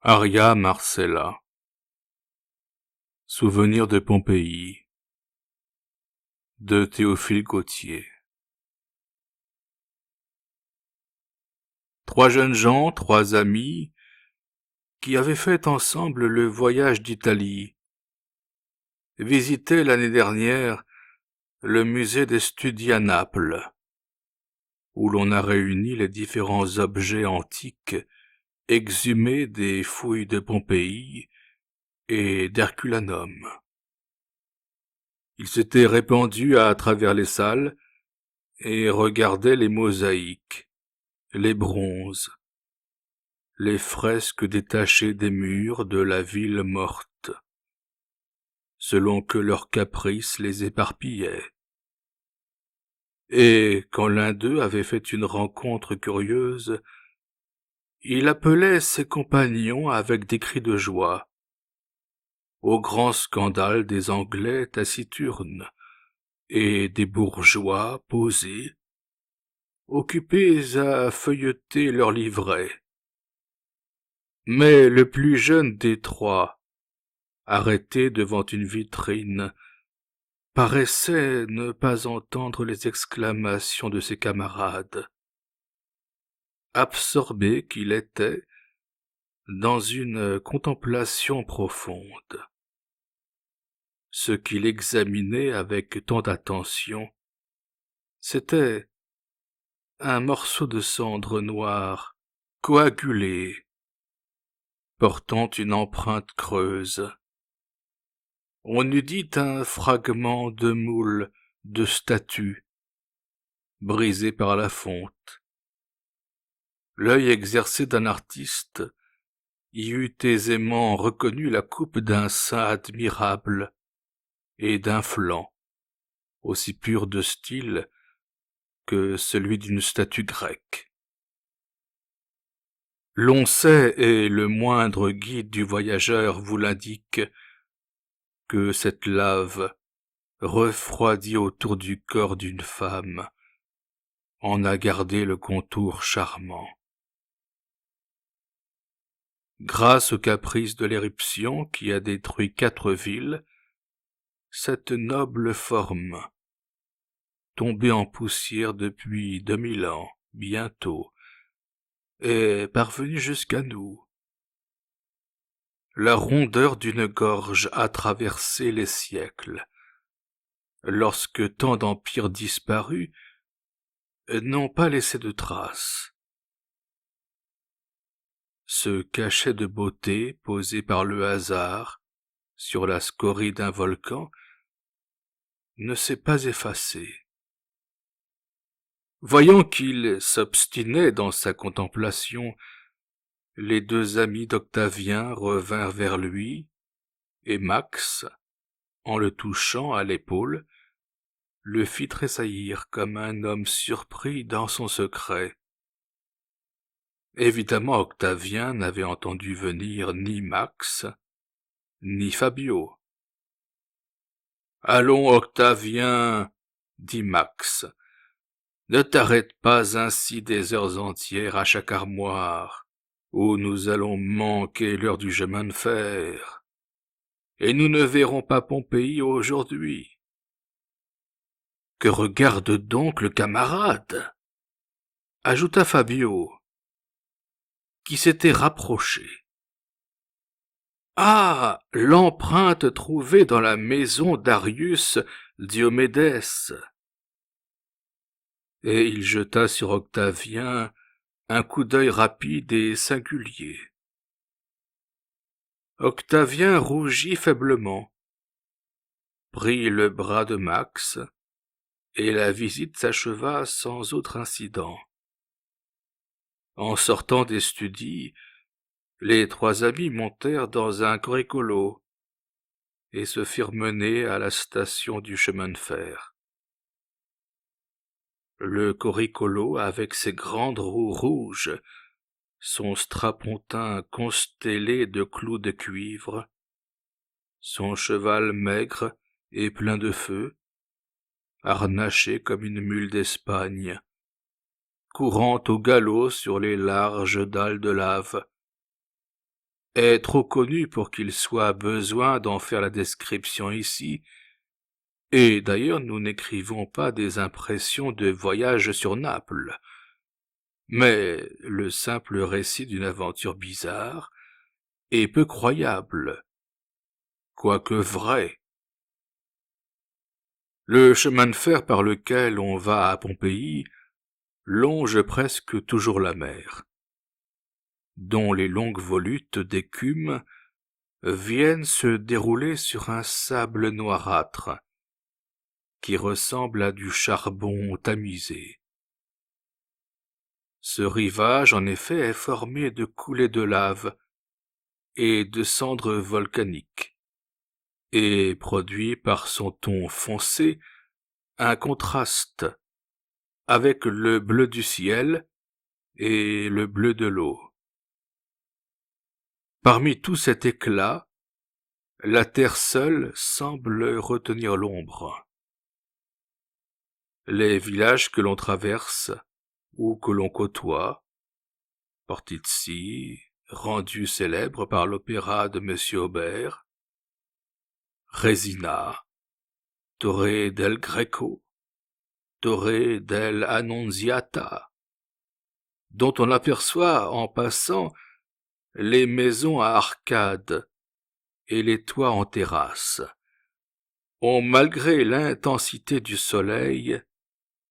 Aria Marcella. Souvenirs de Pompéi de Théophile Gautier. Trois jeunes gens, trois amis, qui avaient fait ensemble le voyage d'Italie, visitaient l'année dernière le musée des Studi à Naples, où l'on a réuni les différents objets antiques exhumés des fouilles de Pompéi et d'Herculanum. Ils s'étaient répandus à travers les salles et regardaient les mosaïques, les bronzes, les fresques détachées des murs de la ville morte, selon que leur caprice les éparpillait. Et quand l'un d'eux avait fait une rencontre curieuse, il appelait ses compagnons avec des cris de joie, au grand scandale des Anglais taciturnes et des bourgeois posés, occupés à feuilleter leurs livrets. Mais le plus jeune des trois, arrêté devant une vitrine, paraissait ne pas entendre les exclamations de ses camarades. Absorbé qu'il était dans une contemplation profonde. Ce qu'il examinait avec tant d'attention, c'était un morceau de cendre noire, coagulé, portant une empreinte creuse. On eût dit un fragment de moule de statue, brisé par la fonte. L'œil exercé d'un artiste y eût aisément reconnu la coupe d'un sein admirable et d'un flanc, aussi pur de style que celui d'une statue grecque. L'on sait, et le moindre guide du voyageur vous l'indique, que cette lave refroidie autour du corps d'une femme en a gardé le contour charmant. Grâce au caprice de l'éruption qui a détruit 4 villes, cette noble forme, tombée en poussière depuis 2000 ans, bientôt, est parvenue jusqu'à nous. La rondeur d'une gorge a traversé les siècles, lorsque tant d'empires disparus n'ont pas laissé de traces. Ce cachet de beauté posé par le hasard sur la scorie d'un volcan ne s'est pas effacé. Voyant qu'il s'obstinait dans sa contemplation, les deux amis d'Octavien revinrent vers lui, et Max, en le touchant à l'épaule, le fit tressaillir comme un homme surpris dans son secret. Évidemment, Octavien n'avait entendu venir ni Max, ni Fabio. « Allons, Octavien, dit Max, ne t'arrête pas ainsi des heures entières à chaque armoire, où nous allons manquer l'heure du chemin de fer, et nous ne verrons pas Pompéi aujourd'hui. » « Que regarde donc le camarade ?» ajouta Fabio, qui s'était rapproché. « Ah, l'empreinte trouvée dans la maison d'Arius Diomédès !» Et il jeta sur Octavien un coup d'œil rapide et singulier. Octavien rougit faiblement, prit le bras de Max, et la visite s'acheva sans autre incident. En sortant des Studi, les trois amis montèrent dans un corricolo et se firent mener à la station du chemin de fer. Le corricolo, avec ses grandes roues rouges, son strapontin constellé de clous de cuivre, son cheval maigre et plein de feu, harnaché comme une mule d'Espagne, courant au galop sur les larges dalles de lave, est trop connu pour qu'il soit besoin d'en faire la description ici, et d'ailleurs nous n'écrivons pas des impressions de voyage sur Naples, mais le simple récit d'une aventure bizarre et peu croyable, quoique vrai. Le chemin de fer par lequel on va à Pompéi longe presque toujours la mer, dont les longues volutes d'écume viennent se dérouler sur un sable noirâtre, qui ressemble à du charbon tamisé. Ce rivage, en effet, est formé de coulées de lave et de cendres volcaniques, et produit par son ton foncé un contraste avec le bleu du ciel et le bleu de l'eau. Parmi tout cet éclat, la terre seule semble retenir l'ombre. Les villages que l'on traverse ou que l'on côtoie, Portici, rendu célèbre par l'opéra de M. Aubert, Resina, Torre del Greco, Torre del Annunziata, dont on aperçoit en passant les maisons à arcades et les toits en terrasse, ont malgré l'intensité du soleil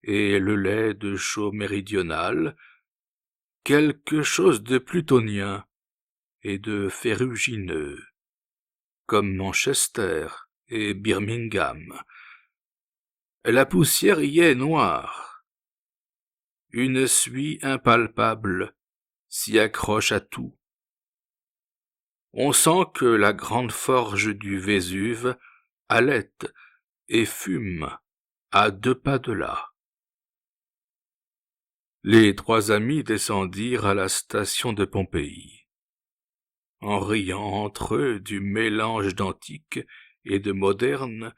et le lait de chaud méridional quelque chose de plutonien et de ferrugineux, comme Manchester et Birmingham. La poussière y est noire. Une suie impalpable s'y accroche à tout. On sent que la grande forge du Vésuve halète et fume à 2 pas de là. Les 3 amis descendirent à la station de Pompéi, en riant entre eux du mélange d'antique et de moderne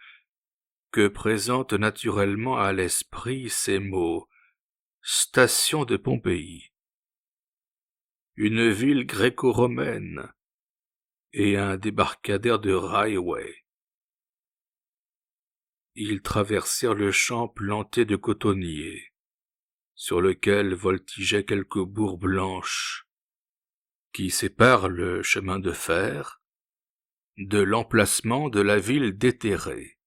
que présentent naturellement à l'esprit ces mots « station de Pompéi », une ville gréco-romaine et un débarcadère de railway. Ils traversèrent le champ planté de cotonniers, sur lequel voltigeaient quelques bourgs blanches, qui séparent le chemin de fer de l'emplacement de la ville déterrée,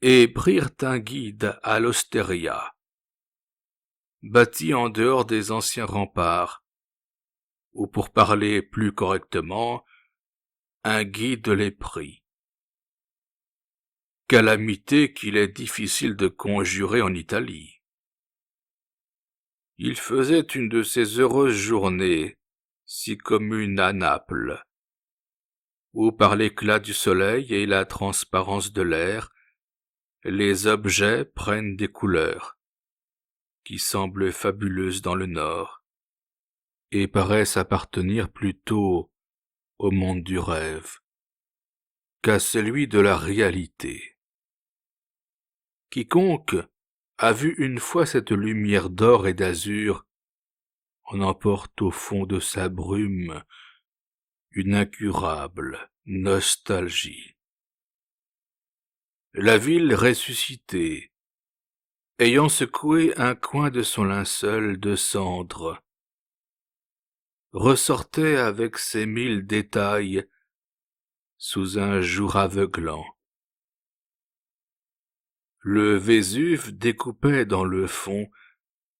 et prirent un guide à l'Osteria, bâti en dehors des anciens remparts, ou pour parler plus correctement, un guide les prit. Calamité qu'il est difficile de conjurer en Italie. Il faisait une de ces heureuses journées, si communes à Naples, où par l'éclat du soleil et la transparence de l'air, les objets prennent des couleurs, qui semblent fabuleuses dans le nord, et paraissent appartenir plutôt au monde du rêve qu'à celui de la réalité. Quiconque a vu une fois cette lumière d'or et d'azur en emporte au fond de sa brume une incurable nostalgie. La ville ressuscitée, ayant secoué un coin de son linceul de cendre, ressortait avec ses 1000 détails sous un jour aveuglant. Le Vésuve découpait dans le fond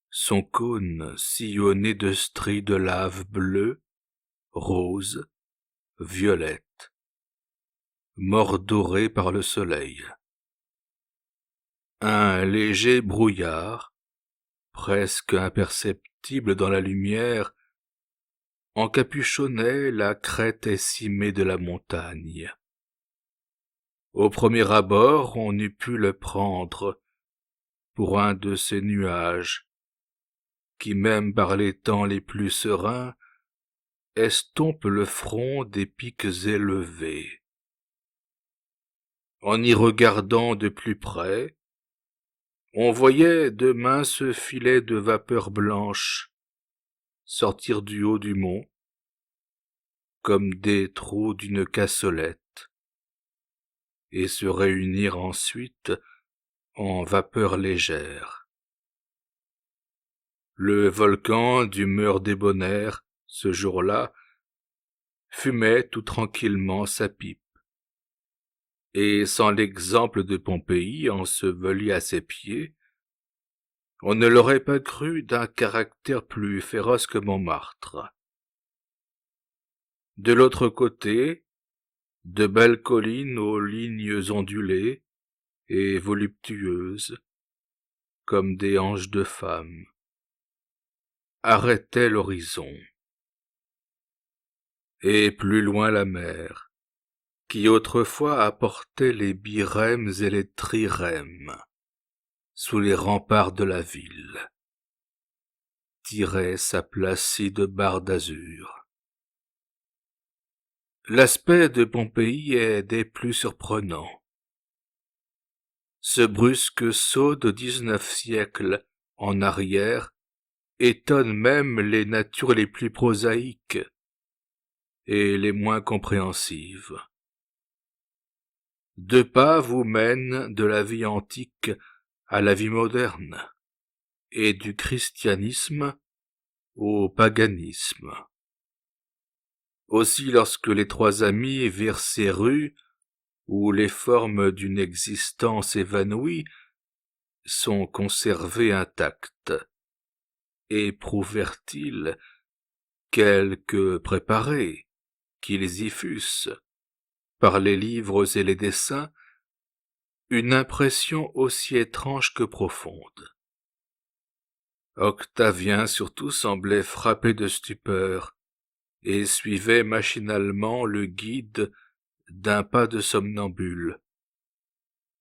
son cône sillonné de stries de lave bleue, rose, violette, mordorée par le soleil. Un léger brouillard, presque imperceptible dans la lumière, encapuchonnait la crête écimée de la montagne. Au premier abord, on eût pu le prendre pour un de ces nuages qui, même par les temps les plus sereins, estompent le front des pics élevés. En y regardant de plus près, on voyait de minces filets de vapeur blanche sortir du haut du mont, comme des trous d'une cassolette, et se réunir ensuite en vapeur légère. Le volcan d'humeur débonnaire, ce jour-là, fumait tout tranquillement sa pipe, et sans l'exemple de Pompéi enseveli à ses pieds, on ne l'aurait pas cru d'un caractère plus féroce que Montmartre. De l'autre côté, de belles collines aux lignes ondulées et voluptueuses, comme des hanches de femmes, arrêtaient l'horizon. Et plus loin la mer, qui autrefois apportait les birèmes et les trirèmes, sous les remparts de la ville, tirait sa placide barre d'azur. L'aspect de Pompéi est des plus surprenants. Ce brusque saut de 19 siècles en arrière étonne même les natures les plus prosaïques et les moins compréhensives. 2 pas vous mènent de la vie antique à la vie moderne, et du christianisme au paganisme. Aussi, lorsque les 3 amis virent ces rues où les formes d'une existence évanouie sont conservées intactes, éprouvèrent-ils, quelque préparés qu'ils y fussent, par les livres et les dessins, une impression aussi étrange que profonde. Octavien surtout semblait frappé de stupeur, et suivait machinalement le guide d'un pas de somnambule,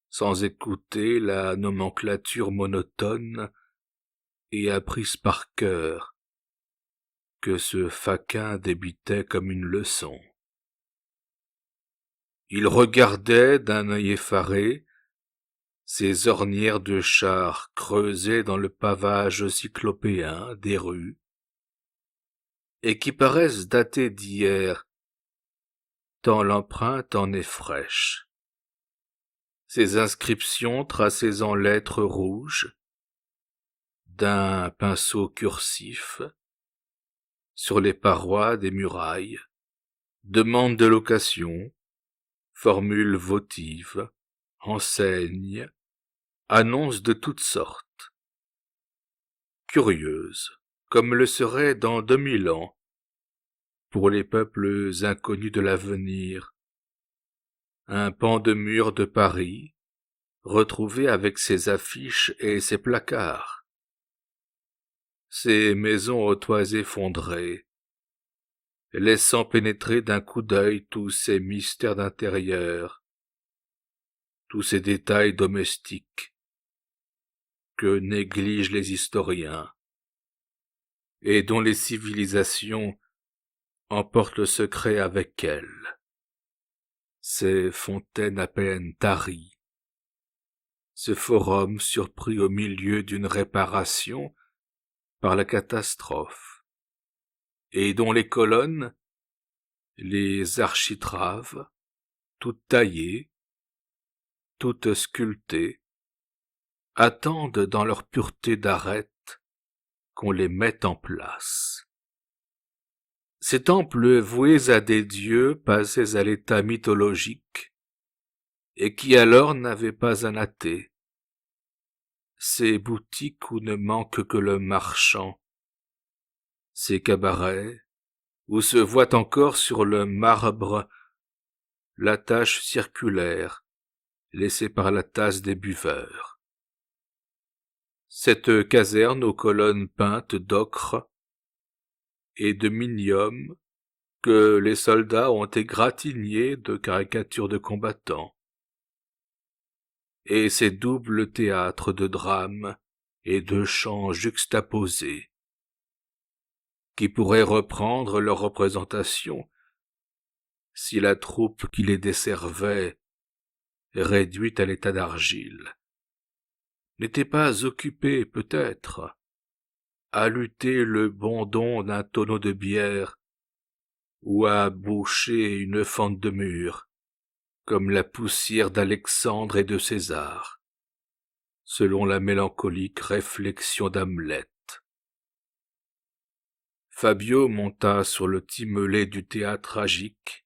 sans écouter la nomenclature monotone et apprise par cœur, que ce faquin débitait comme une leçon. Il regardait d'un œil effaré ces ornières de chars creusées dans le pavage cyclopéen des rues, et qui paraissent dater d'hier, tant l'empreinte en est fraîche. Ces inscriptions tracées en lettres rouges, d'un pinceau cursif, sur les parois des murailles, demandent de location, formules votives, enseignes, annonces de toutes sortes. Curieuses, comme le serait dans 2000 ans, pour les peuples inconnus de l'avenir, un pan de mur de Paris, retrouvé avec ses affiches et ses placards, ces maisons aux toits effondrés, laissant pénétrer d'un coup d'œil tous ces mystères d'intérieur, tous ces détails domestiques que négligent les historiens, et dont les civilisations emportent le secret avec elles. Ces fontaines à peine taries, ce forum surpris au milieu d'une réparation par la catastrophe, et dont les colonnes, les architraves, toutes taillées, toutes sculptées, attendent dans leur pureté d'arête qu'on les mette en place. Ces temples voués à des dieux passés à l'état mythologique, et qui alors n'avaient pas un athée, ces boutiques où ne manque que le marchand, ces cabarets où se voit encore sur le marbre la tache circulaire laissée par la tasse des buveurs. Cette caserne aux colonnes peintes d'ocre et de minium que les soldats ont égratignées de caricatures de combattants, et ces doubles théâtres de drames et de chants juxtaposés, qui pourraient reprendre leur représentation si la troupe qui les desservait, réduite à l'état d'argile, n'était pas occupée, peut-être, à lutter le bon don d'un tonneau de bière ou à boucher une fente de mur, comme la poussière d'Alexandre et de César, selon la mélancolique réflexion d'Hamlet. Fabio monta sur le timolet du théâtre tragique,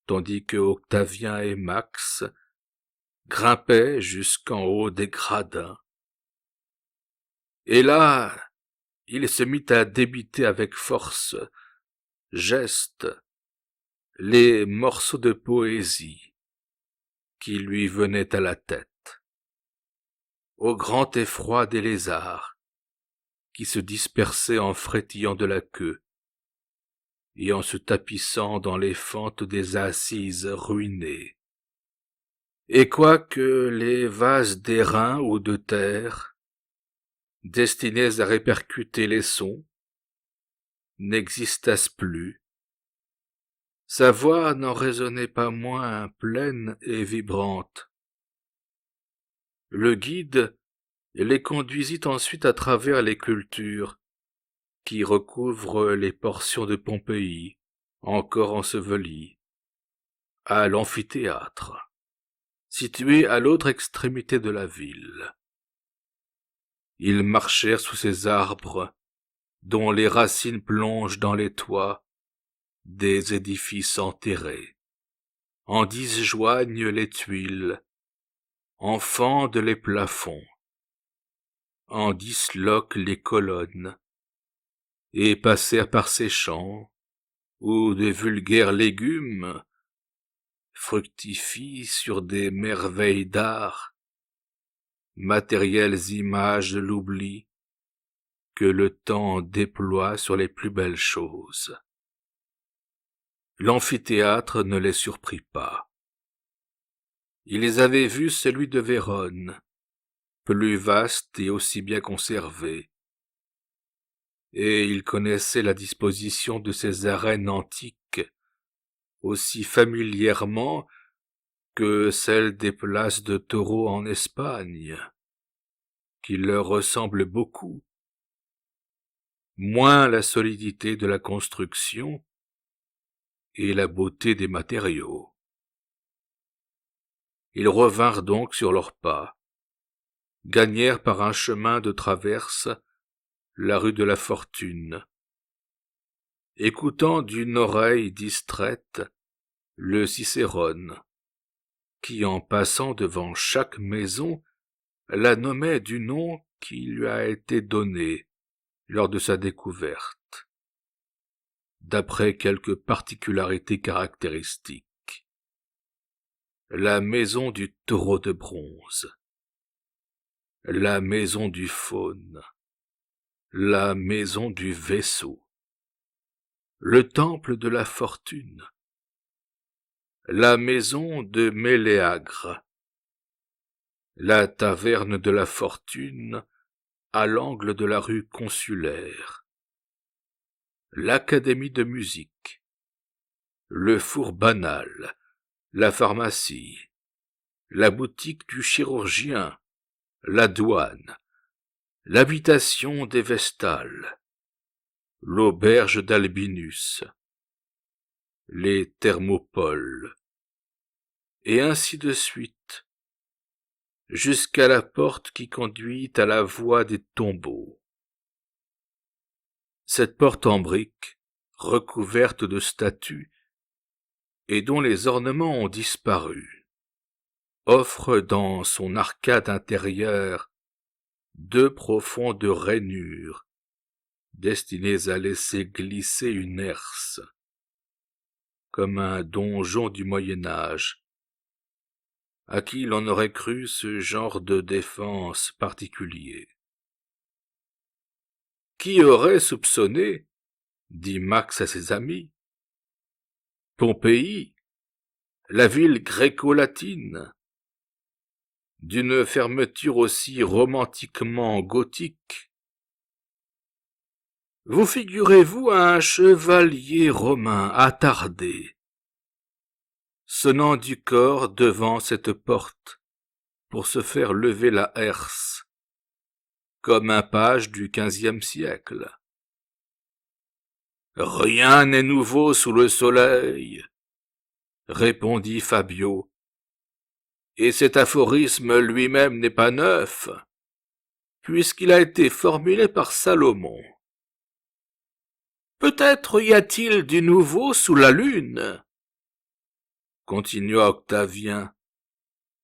tandis que Octavien et Max grimpaient jusqu'en haut des gradins. Et là, il se mit à débiter avec force, geste, les morceaux de poésie qui lui venaient à la tête, au grand effroi des lézards qui se dispersaient en frétillant de la queue et en se tapissant dans les fentes des assises ruinées. Et quoique les vases d'airain ou de terre, destinés à répercuter les sons, n'existassent plus, sa voix n'en résonnait pas moins pleine et vibrante. Le guide les conduisit ensuite à travers les cultures qui recouvrent les portions de Pompéi encore ensevelies, à l'amphithéâtre, situé à l'autre extrémité de la ville. Ils marchèrent sous ces arbres dont les racines plongent dans les toits des édifices enterrés, en disjoignent les tuiles, en fendent les plafonds, en disloquent les colonnes, et passèrent par ces champs où de vulgaires légumes fructifient sur des merveilles d'art, matérielles images de l'oubli que le temps déploie sur les plus belles choses. L'amphithéâtre ne les surprit pas. Ils avaient vu celui de Vérone, plus vaste et aussi bien conservé, et ils connaissaient la disposition de ces arènes antiques aussi familièrement que celle des places de taureaux en Espagne, qui leur ressemblent beaucoup, moins la solidité de la construction et la beauté des matériaux. Ils revinrent donc sur leurs pas, gagnèrent par un chemin de traverse la rue de la Fortune, écoutant d'une oreille distraite le Cicérone, qui en passant devant chaque maison la nommait du nom qui lui a été donné lors de sa découverte, d'après quelques particularités caractéristiques. La maison du taureau de bronze, la maison du faune, la maison du vaisseau, le temple de la fortune, la maison de Méléagre, la taverne de la fortune à l'angle de la rue consulaire, l'académie de musique, le four banal, la pharmacie, la boutique du chirurgien, la douane, l'habitation des Vestales, l'auberge d'Albinus, les thermopoles, et ainsi de suite, jusqu'à la porte qui conduit à la voie des tombeaux. Cette porte en briques, recouverte de statues, et dont les ornements ont disparu, offre dans son arcade intérieure deux profondes rainures, destinées à laisser glisser une herse, comme un donjon du Moyen-Âge, à qui l'on aurait cru ce genre de défense particulier. Qui aurait soupçonné, dit Max à ses amis, Pompéi, la ville gréco-latine, d'une fermeture aussi romantiquement gothique? Vous figurez-vous un chevalier romain attardé, sonnant du corps devant cette porte pour se faire lever la herse, comme un page du XVe siècle? Rien n'est nouveau sous le soleil, répondit Fabio. Et cet aphorisme lui-même n'est pas neuf, puisqu'il a été formulé par Salomon. Peut-être y a-t-il du nouveau sous la lune, continua Octavien,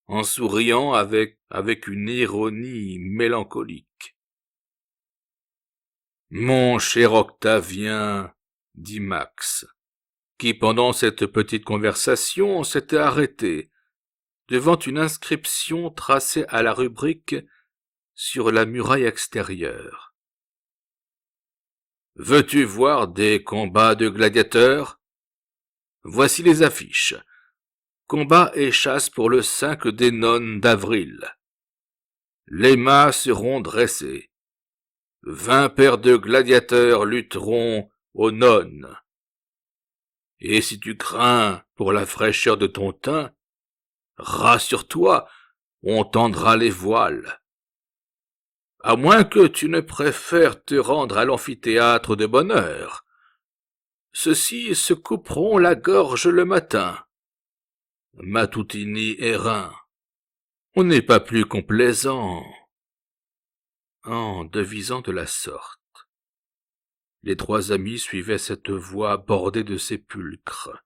en souriant avec une ironie mélancolique. Mon cher Octavien, dit Max, qui pendant cette petite conversation s'était arrêté devant une inscription tracée à la rubrique sur la muraille extérieure. Veux-tu voir des combats de gladiateurs? Voici les affiches. Combat et chasse pour le 5 des nonnes d'avril. Les mâts seront dressés. 20 paires de gladiateurs lutteront aux nonnes. Et si tu crains pour la fraîcheur de ton teint, rassure-toi, on tendra les voiles. À moins que tu ne préfères te rendre à l'amphithéâtre de bonne heure. Ceux-ci se couperont la gorge le matin. Matoutini et Rhin. On n'est pas plus complaisant. En devisant de la sorte, les trois amis suivaient cette voie bordée de sépulcres,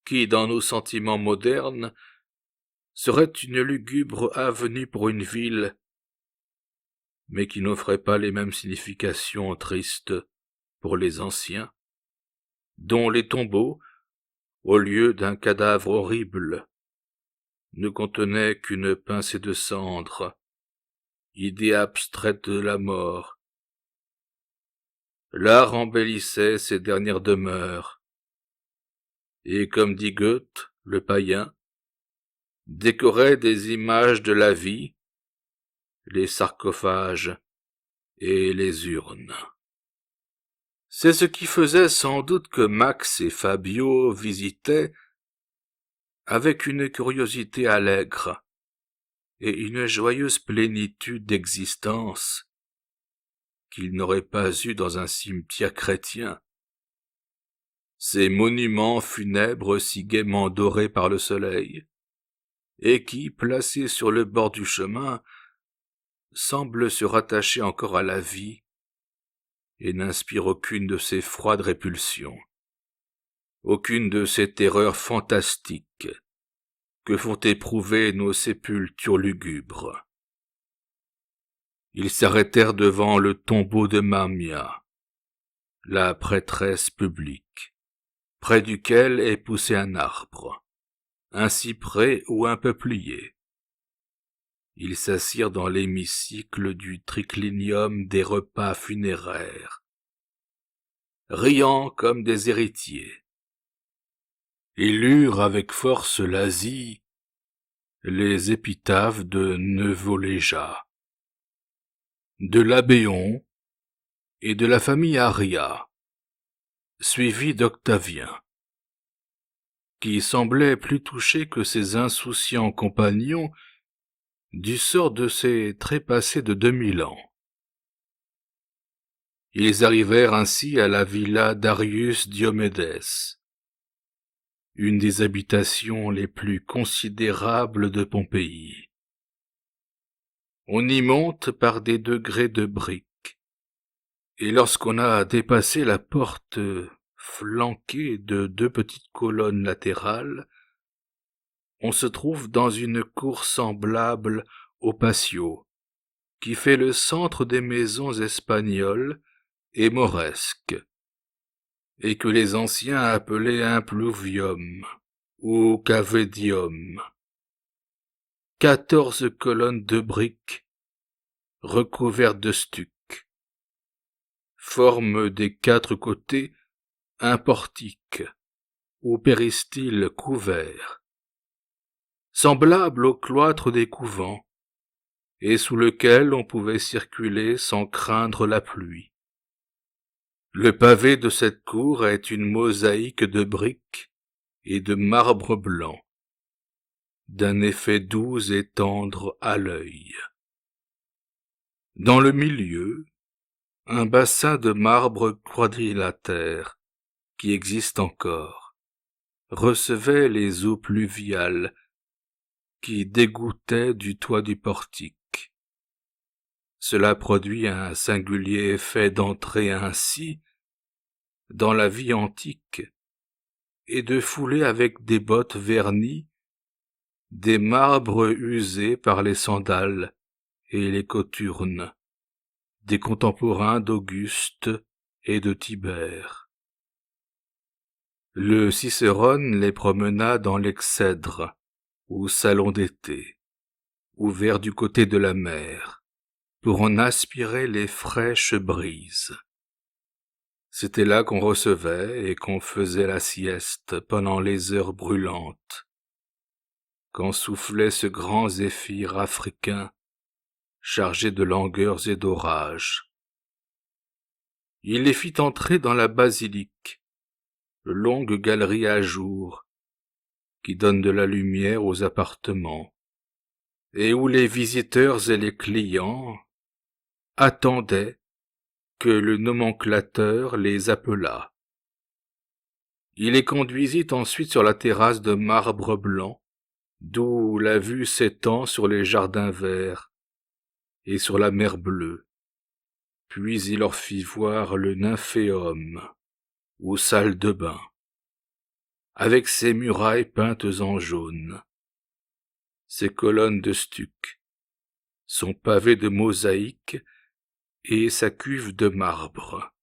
qui, dans nos sentiments modernes, serait une lugubre avenue pour une ville, mais qui n'offrait pas les mêmes significations tristes pour les anciens, dont les tombeaux, au lieu d'un cadavre horrible, ne contenaient qu'une pincée de cendre, idée abstraite de la mort. L'art embellissait ces dernières demeures, et comme dit Goethe, le païen, décorait des images de la vie, les sarcophages et les urnes. C'est ce qui faisait sans doute que Max et Fabio visitaient avec une curiosité allègre et une joyeuse plénitude d'existence qu'ils n'auraient pas eue dans un cimetière chrétien. Ces monuments funèbres si gaiement dorés par le soleil, et qui, placés sur le bord du chemin, semblent se rattacher encore à la vie et n'inspirent aucune de ces froides répulsions, aucune de ces terreurs fantastiques que font éprouver nos sépultures lugubres. Ils s'arrêtèrent devant le tombeau de Mamia, la prêtresse publique, près duquel est poussé un arbre, un cyprès ou un peuplier. Ils s'assirent dans l'hémicycle du triclinium des repas funéraires, riant comme des héritiers. Ils lurent avec force l'Asie, les épitaphes de Neuvoléja, de Labéon et de la famille Aria, suivis d'Octavien, qui semblait plus touché que ses insouciants compagnons du sort de ces trépassés de 2000 ans. Ils arrivèrent ainsi à la villa d'Arius Diomédès, une des habitations les plus considérables de Pompéi. On y monte par des degrés de briques, et lorsqu'on a dépassé la porte flanquée de 2 petites colonnes latérales, on se trouve dans une cour semblable au patio, qui fait le centre des maisons espagnoles et mauresques, et que les anciens appelaient impluvium ou cavedium. 14 colonnes de briques recouvertes de stuc forment des 4 côtés un portique ou péristyle couvert, semblable au cloître des couvents, et sous lequel on pouvait circuler sans craindre la pluie. Le pavé de cette cour est une mosaïque de briques et de marbre blanc, d'un effet doux et tendre à l'œil. Dans le milieu, Un bassin de marbre quadrilatère, qui existe encore, recevait les eaux pluviales qui dégoûtaient du toit du portique. Cela produit un singulier effet d'entrer ainsi dans la vie antique et de fouler avec des bottes vernies des marbres usés par les sandales et les cothurnes des contemporains d'Auguste et de Tibère. Le Cicérone les promena dans l'Exèdre, ou salon d'été, ouvert du côté de la mer, pour en aspirer les fraîches brises. C'était là qu'on recevait et qu'on faisait la sieste pendant les heures brûlantes, quand soufflait ce grand zéphyr africain chargé de langueurs et d'orages. Il les fit entrer dans la basilique, longue galerie à jour, qui donne de la lumière aux appartements, et où les visiteurs et les clients attendaient que le nomenclateur les appelât. Il les conduisit ensuite sur la terrasse de marbre blanc, d'où la vue s'étend sur les jardins verts et sur la mer bleue. Puis il leur fit voir le nymphéum, ou salle de bain, avec ses murailles peintes en jaune, ses colonnes de stuc, son pavé de mosaïque et sa cuve de marbre,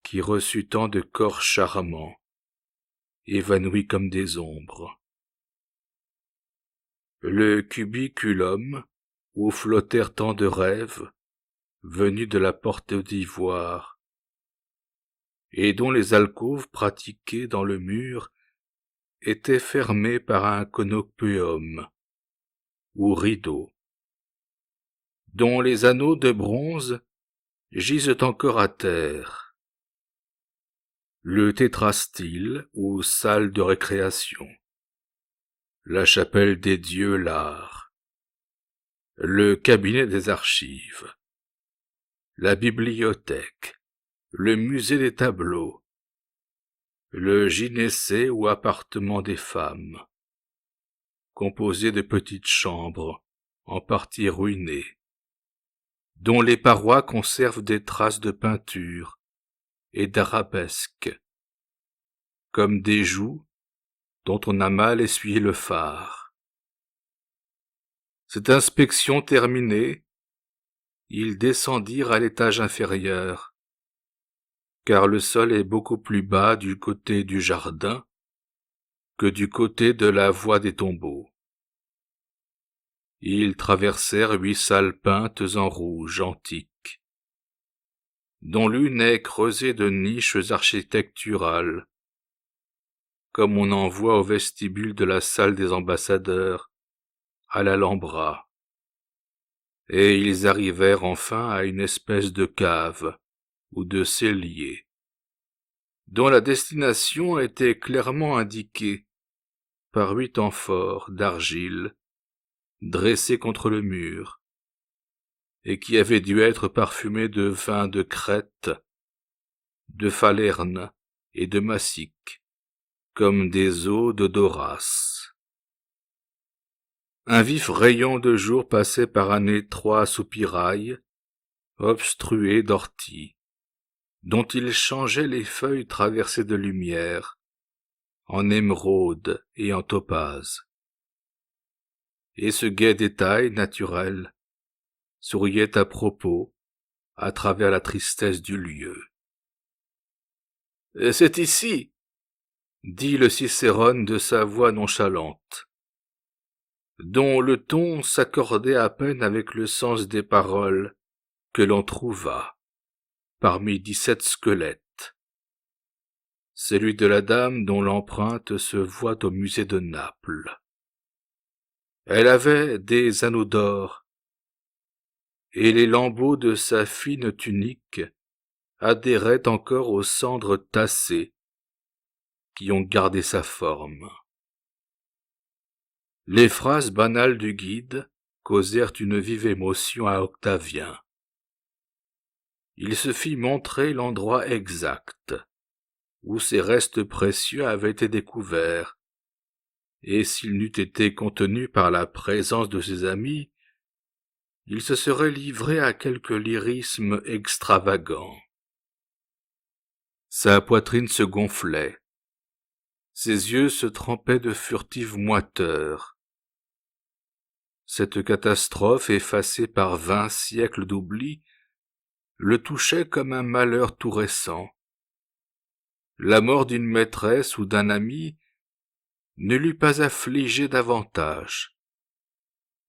qui reçut tant de corps charmants, évanouis comme des ombres. Le cubiculum, où flottèrent tant de rêves, venus de la porte d'ivoire, et dont les alcôves pratiquées dans le mur étaient fermées par un conopéum, ou rideau, dont les anneaux de bronze gisent encore à terre. Le tétrastyle, ou salle de récréation, la chapelle des dieux l'art, le cabinet des archives, la bibliothèque, le musée des tableaux, le gynécée ou appartement des femmes, composé de petites chambres en partie ruinées, dont les parois conservent des traces de peinture et d'arabesques, comme des joues dont on a mal essuyé le fard. Cette inspection terminée, ils descendirent à l'étage inférieur, car le sol est beaucoup plus bas du côté du jardin que du côté de la voie des tombeaux. Ils traversèrent 8 salles peintes en rouge antique, dont l'une est creusée de niches architecturales, comme on en voit au vestibule de la salle des ambassadeurs, à l'Alhambra, et ils arrivèrent enfin à une espèce de cave ou de cellier, dont la destination était clairement indiquée par 8 amphores d'argile dressées contre le mur, et qui avaient dû être parfumées de vin de Crète, de Falerne et de Massique, comme des eaux de Doras. Un vif rayon de jour passait par un étroit soupirail, obstrué d'orties, dont il changeait les feuilles traversées de lumière, en émeraude et en topaze. Et ce gai détail naturel souriait à propos, à travers la tristesse du lieu. « C'est ici !» dit le Cicérone de sa voix nonchalante, dont le ton s'accordait à peine avec le sens des paroles que l'on trouva parmi 17 squelettes, celui de la dame dont l'empreinte se voit au musée de Naples. Elle avait des anneaux d'or, et les lambeaux de sa fine tunique adhéraient encore aux cendres tassées qui ont gardé sa forme. Les phrases banales du guide causèrent une vive émotion à Octavien. il se fit montrer l'endroit exact où ces restes précieux avaient été découverts, et s'il n'eût été contenu par la présence de ses amis, il se serait livré à quelque lyrisme extravagant. Sa poitrine se gonflait, ses yeux se trempaient de furtives moiteurs. Cette catastrophe, effacée par 20 siècles d'oubli, le touchait comme un malheur tout récent. La mort d'une maîtresse ou d'un ami ne l'eût pas affligé davantage,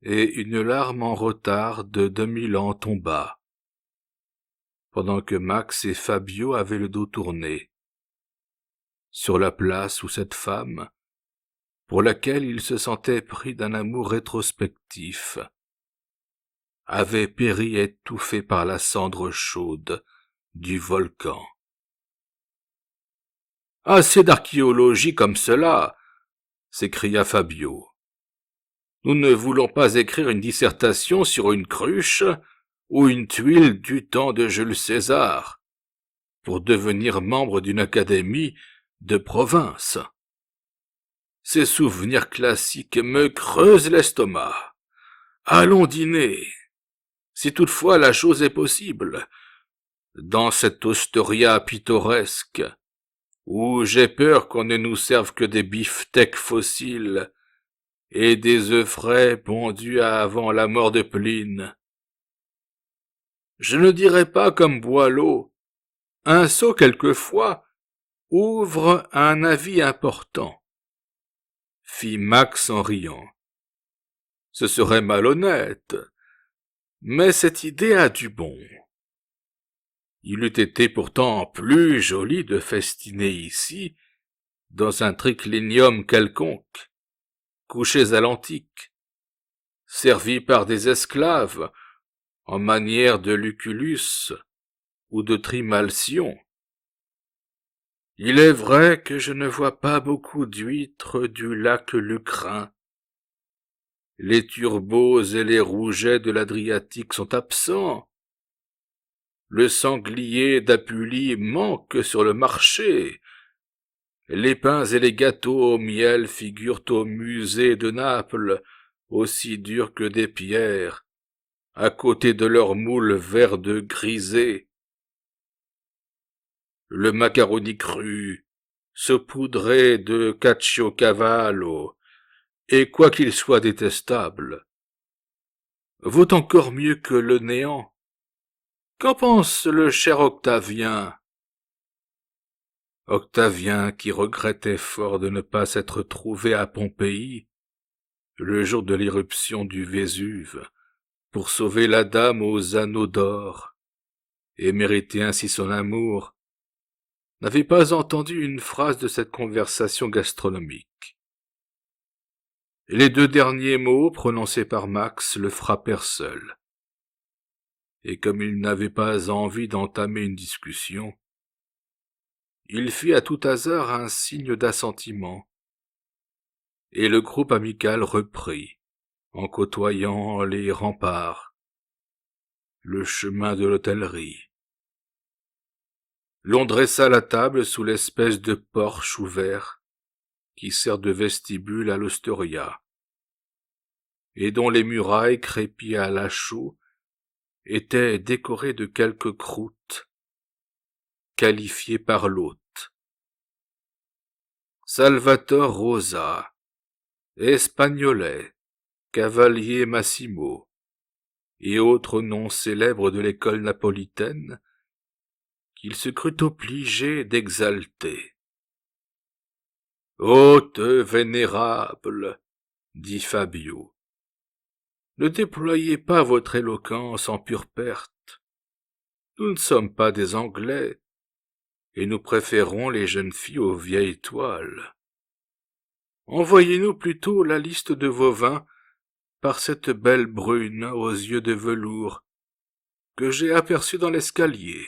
et une larme en retard de 2000 ans tomba, pendant que Max et Fabio avaient le dos tourné, sur la place où cette femme, pour laquelle il se sentait pris d'un amour rétrospectif, avait péri étouffée par la cendre chaude du volcan. « Assez d'archéologie comme cela !» s'écria Fabio. « Nous ne voulons pas écrire une dissertation sur une cruche ou une tuile du temps de Jules César pour devenir membre d'une académie de province. Ces souvenirs classiques me creusent l'estomac. Allons dîner, si toutefois la chose est possible, dans cette osteria pittoresque, où j'ai peur qu'on ne nous serve que des beefsteaks fossiles et des œufs frais pondus avant la mort de Pline. Je ne dirai pas comme Boileau, un sot quelquefois ouvre un avis important, fit Max en riant. Ce serait malhonnête, mais cette idée a du bon. Il eût été pourtant plus joli de festiner ici, dans un triclinium quelconque, couchés à l'antique, servis par des esclaves, en manière de Lucullus ou de Trimalcion. Il est vrai que je ne vois pas beaucoup d'huîtres du lac Lucrin. Les turbots et les rougets de l'Adriatique sont absents. Le sanglier d'Apulie manque sur le marché. Les pains et les gâteaux au miel figurent au musée de Naples, aussi durs que des pierres, à côté de leurs moules verdes grisés. Le macaroni cru, saupoudré de caciocavallo, et quoiqu'il soit détestable, vaut encore mieux que le néant. Qu'en pense le cher Octavien? Octavien, qui regrettait fort de ne pas s'être trouvé à Pompéi, le jour de l'éruption du Vésuve, pour sauver la dame aux anneaux d'or, et mériter ainsi son amour, n'avait pas entendu une phrase de cette conversation gastronomique. Les 2 derniers mots prononcés par Max le frappèrent seul. Et comme il n'avait pas envie d'entamer une discussion, il fit à tout hasard un signe d'assentiment, et le groupe amical reprit, en côtoyant les remparts, le chemin de l'hôtellerie. L'on dressa la table sous l'espèce de porche ouvert qui sert de vestibule à l'osteria, et dont les murailles crépies à la chaux étaient décorées de quelques croûtes, qualifiées par l'hôte. Salvator Rosa, Espagnolet, Cavalier Massimo, et autres noms célèbres de l'école napolitaine, qu'il se crut obligé d'exalter. « Hôte vénérable, dit Fabio, ne déployez pas votre éloquence en pure perte. Nous ne sommes pas des Anglais, et nous préférons les jeunes filles aux vieilles toiles. Envoyez-nous plutôt la liste de vos vins par cette belle brune aux yeux de velours que j'ai aperçue dans l'escalier. »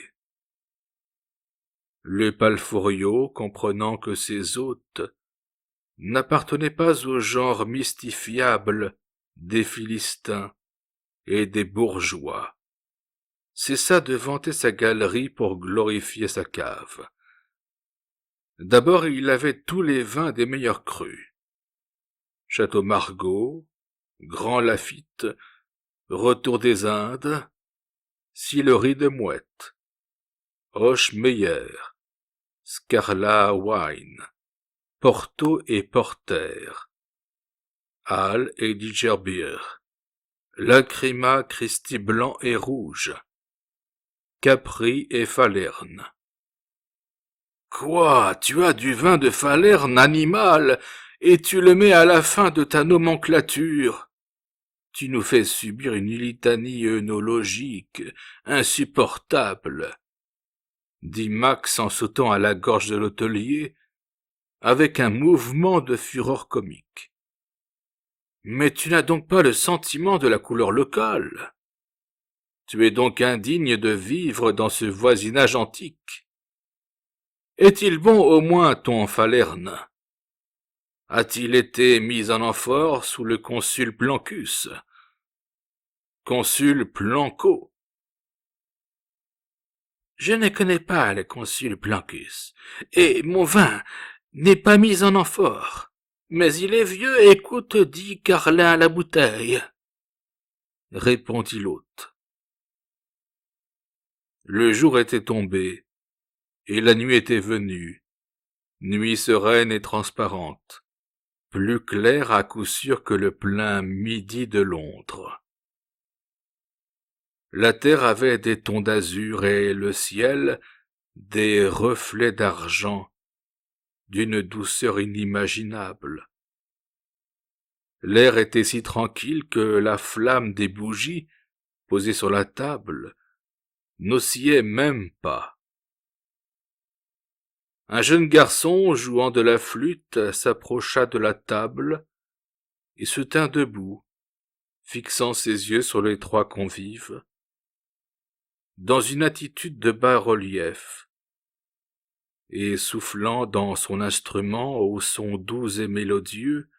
Le Palforio, comprenant que ses hôtes n'appartenaient pas au genre mystifiable des Philistins et des bourgeois, cessa de vanter sa galerie pour glorifier sa cave. D'abord, il avait tous les vins des meilleurs crus. Château Margaux, Grand Lafitte, Retour des Indes, Sillery de Mouette, Hochmeyer, Scarlat Wine, Porto et Porter, Halle et Digerbier, Lacryma Christi blanc et rouge, Capri et Falerne. Quoi, tu as du vin de Falerne, animal, et tu le mets à la fin de ta nomenclature? Tu nous fais subir une litanie œnologique insupportable, dit Max en sautant à la gorge de l'hôtelier, avec un mouvement de fureur comique. Mais tu n'as donc pas le sentiment de la couleur locale. Tu es donc indigne de vivre dans ce voisinage antique. Est-il bon au moins ton Falerne? A-t-il été mis en amphore sous le consul Plancus? Consul Planco? Je ne connais pas le consul Plancus, et mon vin n'est pas mis en amphore, mais il est vieux et coûte 10 carlins la bouteille, répondit l'hôte. Le jour était tombé, et la nuit était venue, nuit sereine et transparente, plus claire à coup sûr que le plein midi de Londres. La terre avait des tons d'azur et le ciel des reflets d'argent d'une douceur inimaginable. L'air était si tranquille que la flamme des bougies posées sur la table n'oscillait même pas. Un jeune garçon jouant de la flûte s'approcha de la table et se tint debout, fixant ses yeux sur les trois convives, dans une attitude de bas-relief, et soufflant dans son instrument au son doux et mélodieux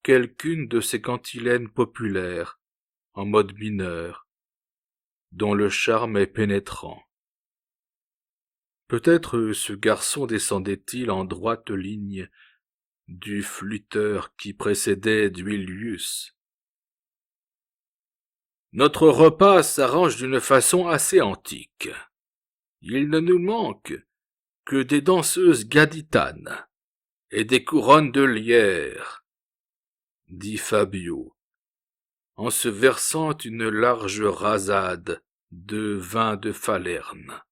quelqu'une de ces cantilènes populaires en mode mineur, dont le charme est pénétrant. Peut-être ce garçon descendait-il en droite ligne du flûteur qui précédait Duilius. Notre repas s'arrange d'une façon assez antique. Il ne nous manque que des danseuses gaditanes et des couronnes de lierre, dit Fabio, en se versant une large rasade de vin de Falerne.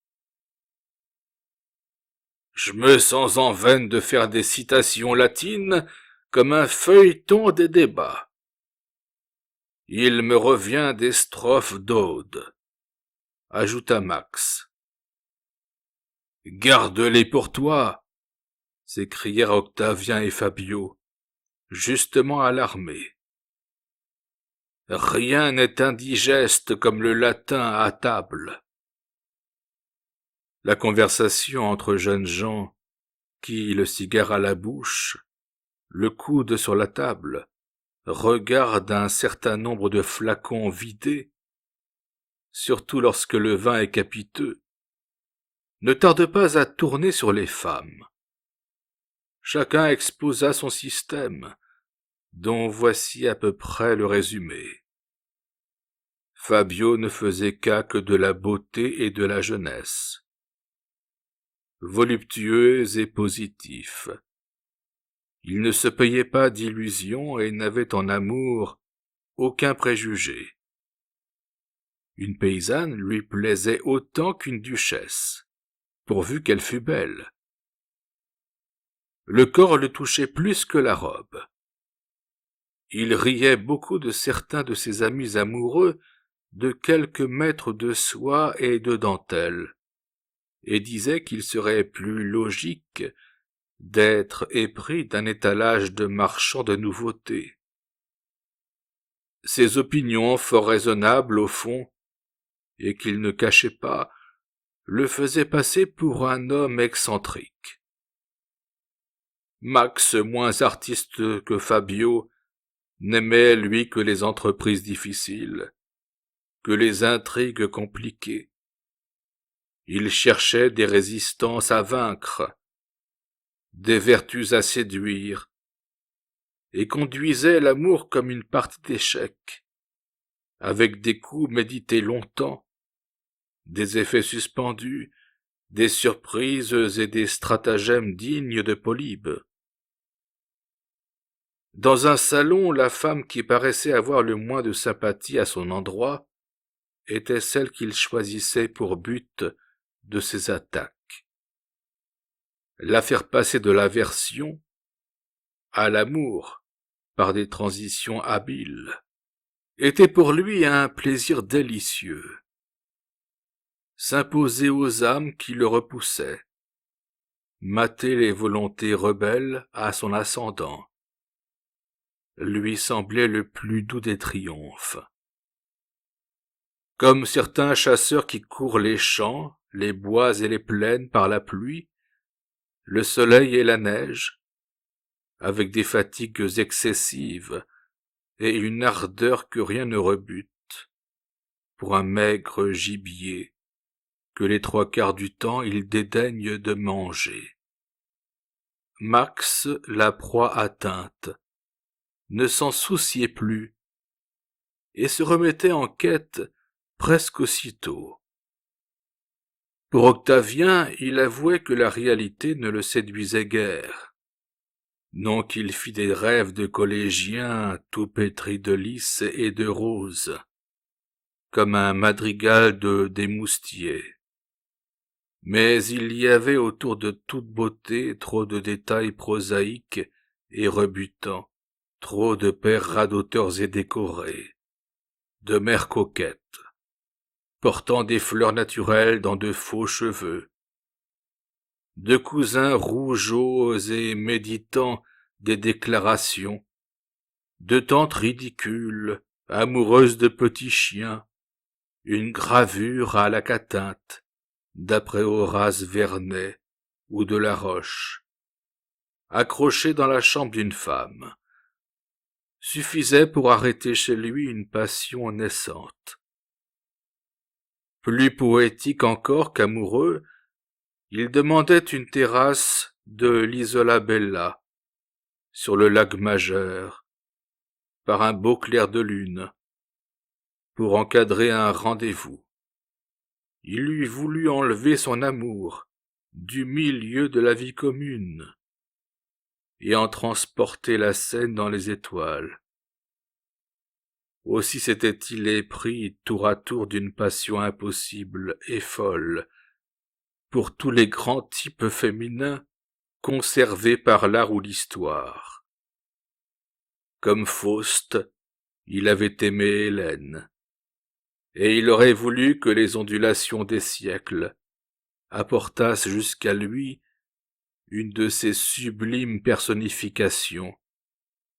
Je me sens en veine de faire des citations latines comme un feuilleton des débats. Il me revient des strophes d'Aude, ajouta Max. Garde-les pour toi, s'écrièrent Octavien et Fabio, justement alarmés. Rien n'est indigeste comme le latin à table. La conversation entre jeunes gens, qui, le cigare à la bouche, le coude sur la table, regardent un certain nombre de flacons vidés, surtout lorsque le vin est capiteux, ne tarde pas à tourner sur les femmes. Chacun exposa son système, dont voici à peu près le résumé. Fabio ne faisait cas que de la beauté et de la jeunesse. Voluptueux et positif. Il ne se payait pas d'illusions et n'avait en amour aucun préjugé. Une paysanne lui plaisait autant qu'une duchesse, pourvu qu'elle fût belle. Le corps le touchait plus que la robe. Il riait beaucoup de certains de ses amis amoureux de quelques mètres de soie et de dentelle, et disait qu'il serait plus logique d'être épris d'un étalage de marchands de nouveautés. Ses opinions, fort raisonnables au fond, et qu'il ne cachait pas, le faisaient passer pour un homme excentrique. Max, moins artiste que Fabio, n'aimait lui que les entreprises difficiles, que les intrigues compliquées. Il cherchait des résistances à vaincre, des vertus à séduire, et conduisait l'amour comme une partie d'échecs, avec des coups médités longtemps, des effets suspendus, des surprises et des stratagèmes dignes de Polybe. Dans un salon, la femme qui paraissait avoir le moins de sympathie à son endroit était celle qu'il choisissait pour but de ses attaques. La faire passer de l'aversion à l'amour par des transitions habiles était pour lui un plaisir délicieux. S'imposer aux âmes qui le repoussaient, mater les volontés rebelles à son ascendant, lui semblait le plus doux des triomphes. Comme certains chasseurs qui courent les champs, les bois et les plaines par la pluie, le soleil et la neige, avec des fatigues excessives et une ardeur que rien ne rebute, pour un maigre gibier que les 3/4 du temps il dédaigne de manger. Max, la proie atteinte, ne s'en souciait plus, et se remettait en quête presque aussitôt. Pour Octavien, il avouait que la réalité ne le séduisait guère. Non qu'il fît des rêves de collégien tout pétris de lys et de roses, comme un madrigal de Desmoustiers. Mais il y avait autour de toute beauté trop de détails prosaïques et rebutants, trop de pères radoteurs et décorés, de mères coquettes, portant des fleurs naturelles dans de faux cheveux, de cousins rougeaux et méditant des déclarations, de tantes ridicules, amoureuses de petits chiens, une gravure à la catinte, d'après Horace Vernet ou de La Roche, accrochée dans la chambre d'une femme, suffisait pour arrêter chez lui une passion naissante. Plus poétique encore qu'amoureux, il demandait une terrasse de l'Isola Bella, sur le lac Majeur, par un beau clair de lune, pour encadrer un rendez-vous. Il eût voulu enlever son amour du milieu de la vie commune et en transporter la scène dans les étoiles. Aussi s'était-il épris tour à tour d'une passion impossible et folle pour tous les grands types féminins conservés par l'art ou l'histoire. Comme Faust, il avait aimé Hélène, et il aurait voulu que les ondulations des siècles apportassent jusqu'à lui une de ces sublimes personnifications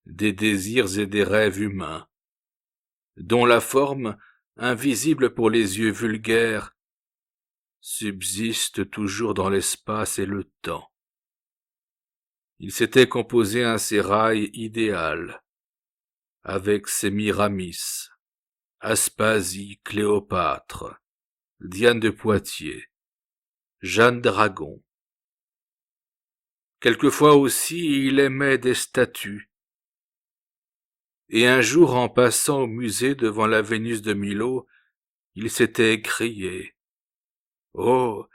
des désirs et des rêves humains, dont la forme, invisible pour les yeux vulgaires, subsiste toujours dans l'espace et le temps. Il s'était composé un sérail idéal, avec Sémiramis, Aspasie, Cléopâtre, Diane de Poitiers, Jeanne d'Aragon. Quelquefois aussi il aimait des statues, et un jour en passant au musée devant la Vénus de Milo, il s'était écrié « Oh,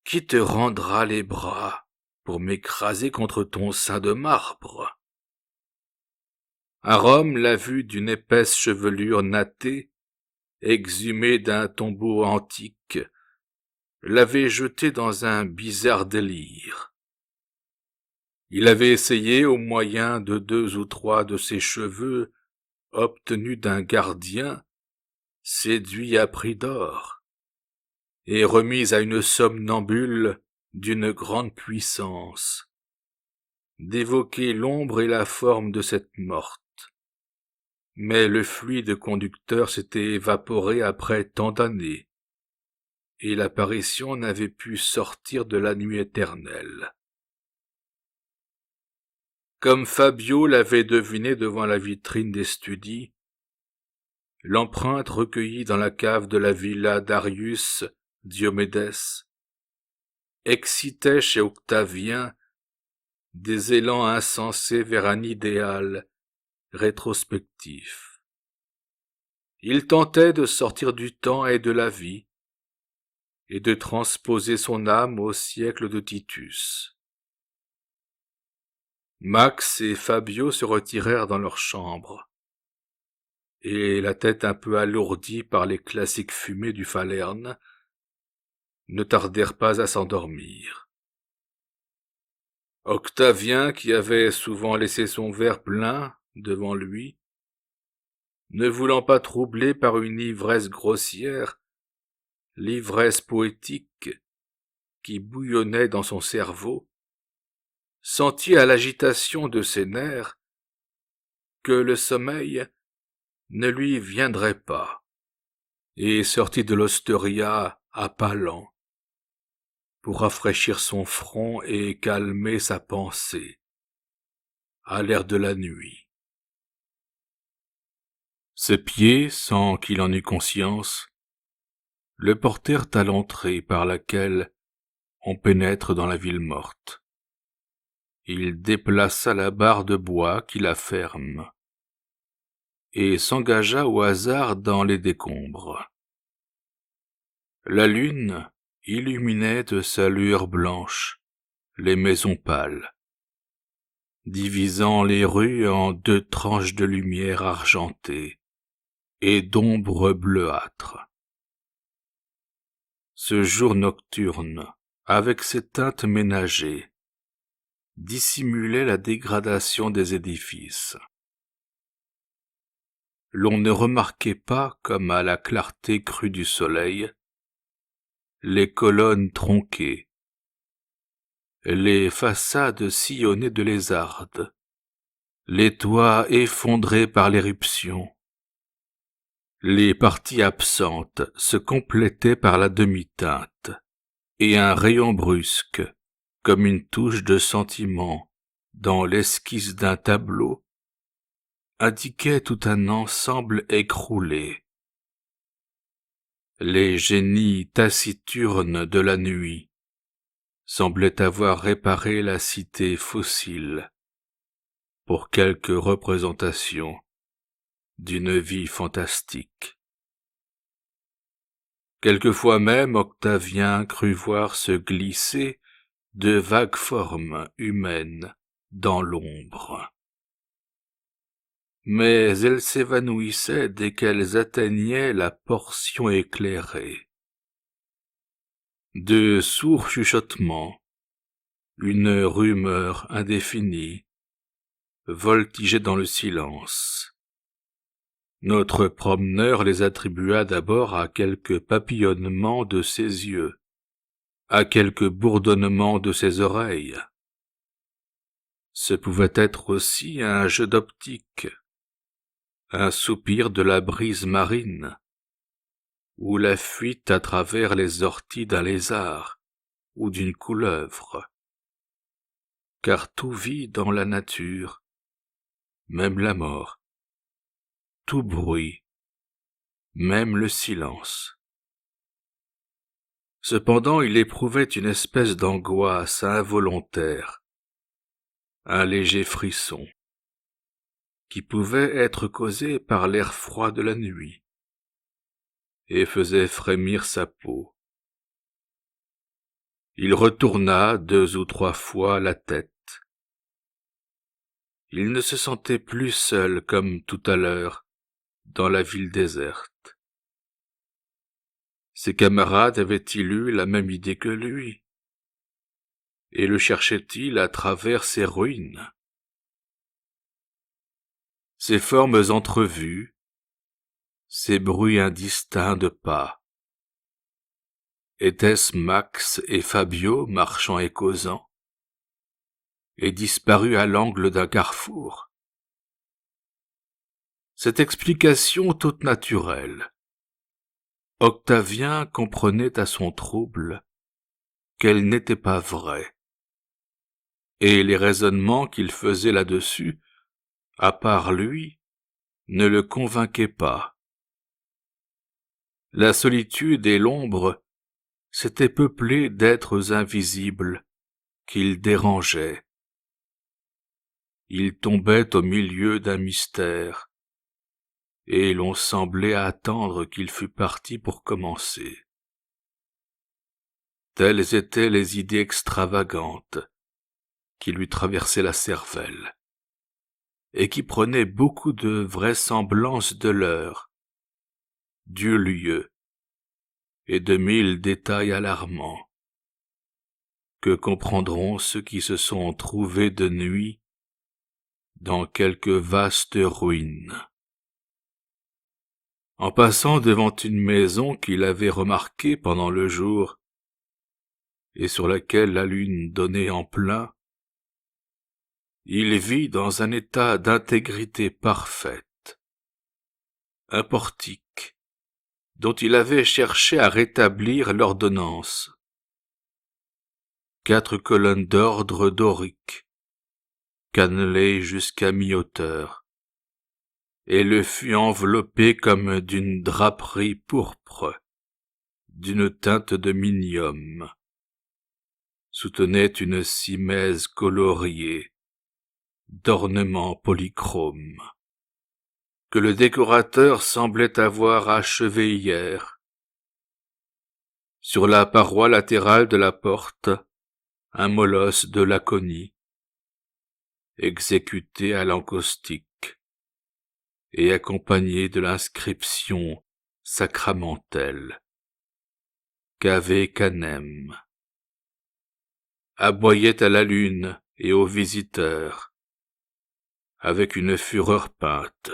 qui te rendra les bras pour m'écraser contre ton sein de marbre ?» À Rome, la vue d'une épaisse chevelure nattée, exhumée d'un tombeau antique, l'avait jeté dans un bizarre délire. Il avait essayé, au moyen de 2 ou 3 de ses cheveux, obtenus d'un gardien, séduit à prix d'or, et remis à une somnambule d'une grande puissance, d'évoquer l'ombre et la forme de cette morte. Mais le fluide conducteur s'était évaporé après tant d'années, et l'apparition n'avait pu sortir de la nuit éternelle. Comme Fabio l'avait deviné devant la vitrine des studis, l'empreinte recueillie dans la cave de la villa d'Arius Diomédès excitait chez Octavien des élans insensés vers un idéal rétrospectif. Il tentait de sortir du temps et de la vie, et de transposer son âme au siècle de Titus. Max et Fabio se retirèrent dans leur chambre, et la tête un peu alourdie par les classiques fumées du Falerne, ne tardèrent pas à s'endormir. Octavien, qui avait souvent laissé son verre plein devant lui, ne voulant pas troubler par une ivresse grossière l'ivresse poétique qui bouillonnait dans son cerveau, sentit à l'agitation de ses nerfs que le sommeil ne lui viendrait pas, et sortit de l'osteria à pas lents pour rafraîchir son front et calmer sa pensée à l'air de la nuit. Ses pieds, sans qu'il en eût conscience, le portèrent à l'entrée par laquelle on pénètre dans la ville morte. Il déplaça la barre de bois qui la ferme et s'engagea au hasard dans les décombres. La lune illuminait de sa lueur blanche les maisons pâles, divisant les rues en deux tranches de lumière argentée et d'ombre bleuâtre. Ce jour nocturne, avec ses teintes ménagées, dissimulait la dégradation des édifices. L'on ne remarquait pas, comme à la clarté crue du soleil, les colonnes tronquées, les façades sillonnées de lézardes, les toits effondrés par l'éruption. Les parties absentes se complétaient par la demi-teinte, et un rayon brusque, comme une touche de sentiment dans l'esquisse d'un tableau, indiquait tout un ensemble écroulé. Les génies taciturnes de la nuit semblaient avoir réparé la cité fossile pour quelque représentation d'une vie fantastique. Quelquefois même Octavien crut voir se glisser de vagues formes humaines dans l'ombre. Mais elles s'évanouissaient dès qu'elles atteignaient la portion éclairée. De sourds chuchotements, une rumeur indéfinie, voltigeait dans le silence. Notre promeneur les attribua d'abord à quelques papillonnements de ses yeux, à quelques bourdonnements de ses oreilles. Ce pouvait être aussi un jeu d'optique, un soupir de la brise marine, ou la fuite à travers les orties d'un lézard ou d'une couleuvre. Car tout vit dans la nature, même la mort, tout bruit, même le silence. Cependant, il éprouvait une espèce d'angoisse involontaire, un léger frisson, qui pouvait être causé par l'air froid de la nuit, et faisait frémir sa peau. Il retourna 2 ou 3 fois la tête. Il ne se sentait plus seul comme tout à l'heure, dans la ville déserte. Ses camarades avaient-ils eu la même idée que lui? Et le cherchaient-ils à travers ces ruines? Ces formes entrevues, ces bruits indistincts de pas. Étaient-ce Max et Fabio marchant et causant, et disparus à l'angle d'un carrefour? Cette explication toute naturelle, Octavien comprenait à son trouble qu'elle n'était pas vraie, et les raisonnements qu'il faisait là-dessus, à part lui, ne le convainquaient pas. La solitude et l'ombre s'étaient peuplées d'êtres invisibles qu'il dérangeait. Il tombait au milieu d'un mystère, et l'on semblait attendre qu'il fût parti pour commencer. Telles étaient les idées extravagantes qui lui traversaient la cervelle, et qui prenaient beaucoup de vraisemblance de l'heure, du lieu, et de 1000 détails alarmants, que comprendront ceux qui se sont trouvés de nuit dans quelque vaste ruine. En passant devant une maison qu'il avait remarquée pendant le jour, et sur laquelle la lune donnait en plein, il vit dans un état d'intégrité parfaite un portique dont il avait cherché à rétablir l'ordonnance. 4 colonnes d'ordre dorique, cannelées jusqu'à mi-hauteur, et le fut enveloppé comme d'une draperie pourpre, d'une teinte de minium, soutenait une simèse coloriée, d'ornements polychromes, que le décorateur semblait avoir achevé hier. Sur la paroi latérale de la porte, un molosse de Laconie, exécuté à l'encaustique, et accompagné de l'inscription sacramentelle Cave Canem, aboyait à la lune et aux visiteurs, avec une fureur peinte.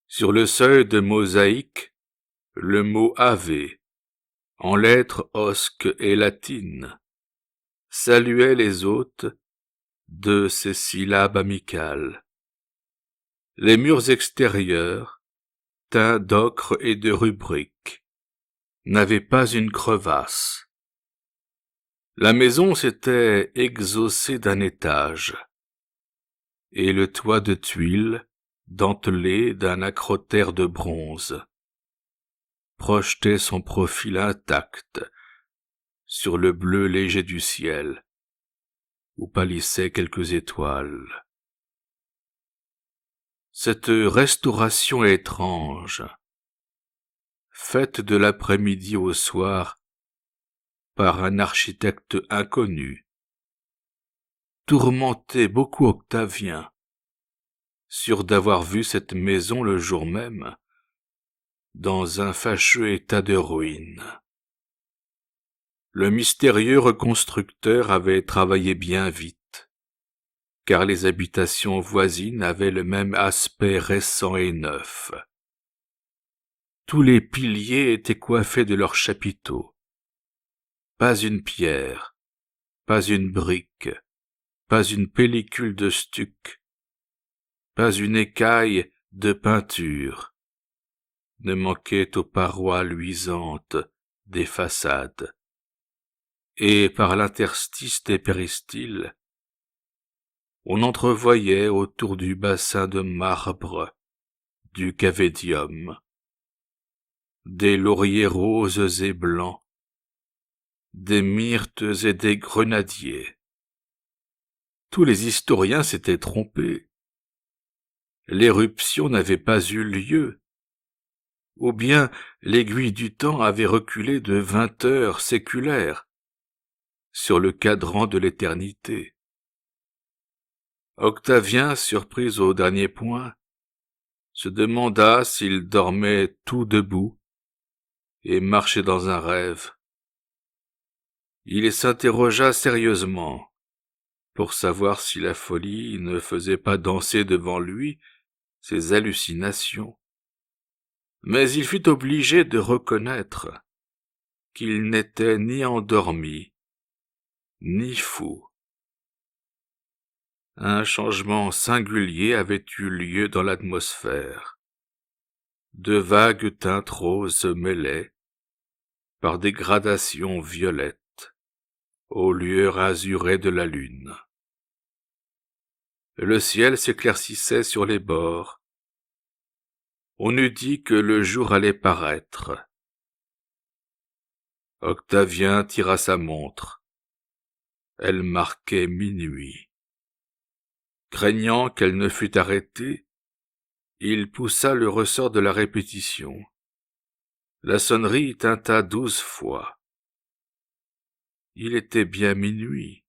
Sur le seuil de mosaïque, le mot Ave, en lettres osques et latines, saluait les hôtes de ces syllabes amicales. Les murs extérieurs, teints d'ocre et de rubriques, n'avaient pas une crevasse. La maison s'était exhaussée d'un étage, et le toit de tuiles, dentelé d'un acrotère de bronze, projetait son profil intact sur le bleu léger du ciel, où pâlissaient quelques étoiles. Cette restauration étrange, faite de l'après-midi au soir par un architecte inconnu, tourmentait beaucoup Octavien, sûr d'avoir vu cette maison le jour même, dans un fâcheux état de ruine. Le mystérieux reconstructeur avait travaillé bien vite, car les habitations voisines avaient le même aspect récent et neuf. Tous les piliers étaient coiffés de leurs chapiteaux. Pas une pierre, pas une brique, pas une pellicule de stuc, pas une écaille de peinture ne manquait aux parois luisantes des façades, et par l'interstice des péristyles, on entrevoyait autour du bassin de marbre du cavédium des lauriers roses et blancs, des myrtes et des grenadiers. Tous les historiens s'étaient trompés. L'éruption n'avait pas eu lieu, ou bien l'aiguille du temps avait reculé de 20 heures séculaires sur le cadran de l'éternité. Octavien, surpris au dernier point, se demanda s'il dormait tout debout et marchait dans un rêve. Il s'interrogea sérieusement pour savoir si la folie ne faisait pas danser devant lui ses hallucinations. Mais il fut obligé de reconnaître qu'il n'était ni endormi, ni fou. Un changement singulier avait eu lieu dans l'atmosphère. De vagues teintes roses se mêlaient, par des gradations violettes, aux lueurs azurées de la lune. Le ciel s'éclaircissait sur les bords, on eût dit que le jour allait paraître. Octavien tira sa montre. Elle marquait minuit. Craignant qu'elle ne fût arrêtée, il poussa le ressort de la répétition. La sonnerie tinta 12 fois. Il était bien minuit.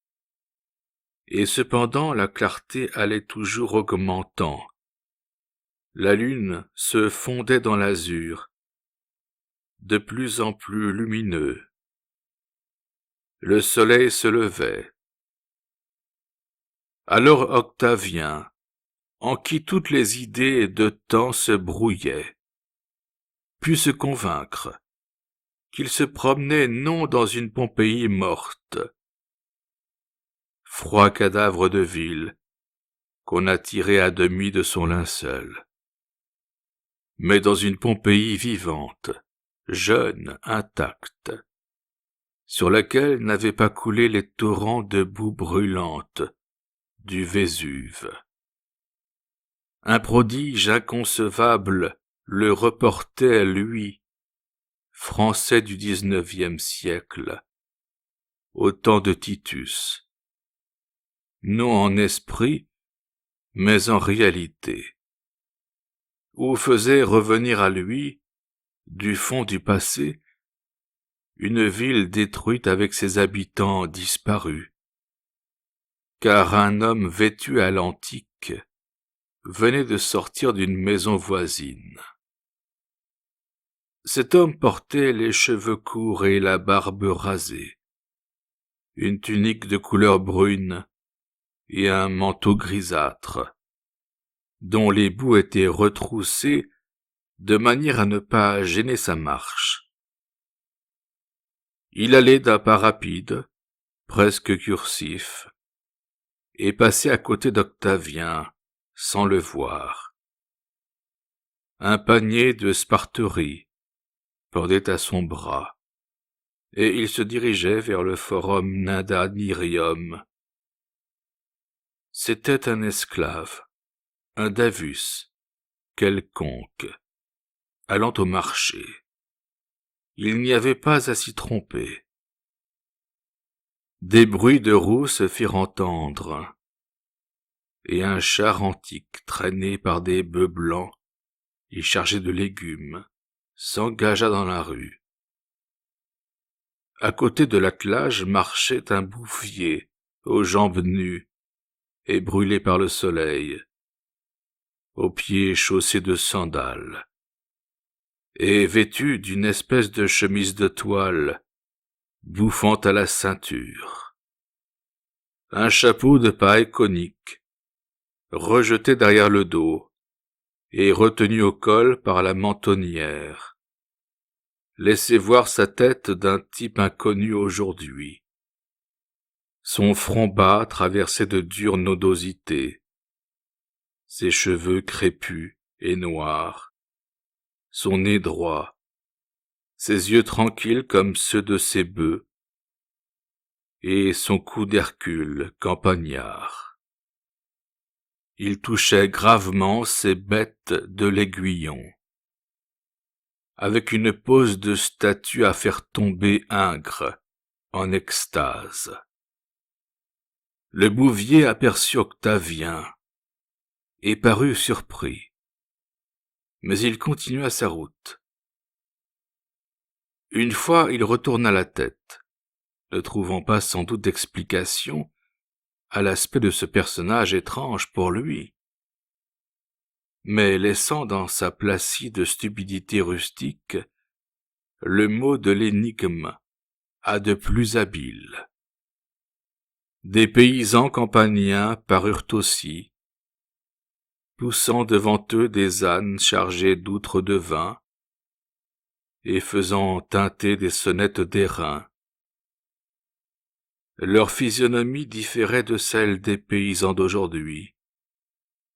Et cependant la clarté allait toujours augmentant. La lune se fondait dans l'azur, de plus en plus lumineux. Le soleil se levait. Alors Octavien, en qui toutes les idées de temps se brouillaient, put se convaincre qu'il se promenait non dans une Pompéi morte, froid cadavre de ville qu'on a tiré à demi de son linceul, mais dans une Pompéi vivante, jeune, intacte, sur laquelle n'avaient pas coulé les torrents de boue brûlante du Vésuve. Un prodige inconcevable le reportait, lui, Français du XIXe siècle, au temps de Titus, non en esprit, mais en réalité, où faisait revenir à lui, du fond du passé, une ville détruite avec ses habitants disparus, car un homme vêtu à l'antique venait de sortir d'une maison voisine. Cet homme portait les cheveux courts et la barbe rasée, une tunique de couleur brune et un manteau grisâtre, dont les bouts étaient retroussés de manière à ne pas gêner sa marche. Il allait d'un pas rapide, presque cursif, et passait à côté d'Octavien, sans le voir. Un panier de sparterie pendait à son bras, et il se dirigeait vers le forum Nadanirium. C'était un esclave, un davus, quelconque, allant au marché. Il n'y avait pas à s'y tromper. Des bruits de roues se firent entendre, et un char antique traîné par des bœufs blancs et chargé de légumes s'engagea dans la rue. À côté de l'attelage marchait un bouffier aux jambes nues et brûlé par le soleil, aux pieds chaussés de sandales, et vêtu d'une espèce de chemise de toile, bouffant à la ceinture. Un chapeau de paille conique, rejeté derrière le dos, et retenu au col par la mentonnière, laissait voir sa tête d'un type inconnu aujourd'hui. Son front bas traversé de dures nodosités, ses cheveux crépus et noirs, son nez droit, ses yeux tranquilles comme ceux de ses bœufs, et son cou d'Hercule campagnard. Il touchait gravement ses bêtes de l'aiguillon, avec une pose de statue à faire tomber Ingres en extase. Le bouvier aperçut Octavien et parut surpris, mais il continua sa route. Une fois il retourna la tête, ne trouvant pas sans doute d'explication à l'aspect de ce personnage étrange pour lui, mais laissant dans sa placide stupidité rustique le mot de l'énigme à de plus habiles. Des paysans campaniens parurent aussi, poussant devant eux des ânes chargés d'outres de vin et faisant tinter des sonnettes d'airain. Leur physionomie différait de celle des paysans d'aujourd'hui,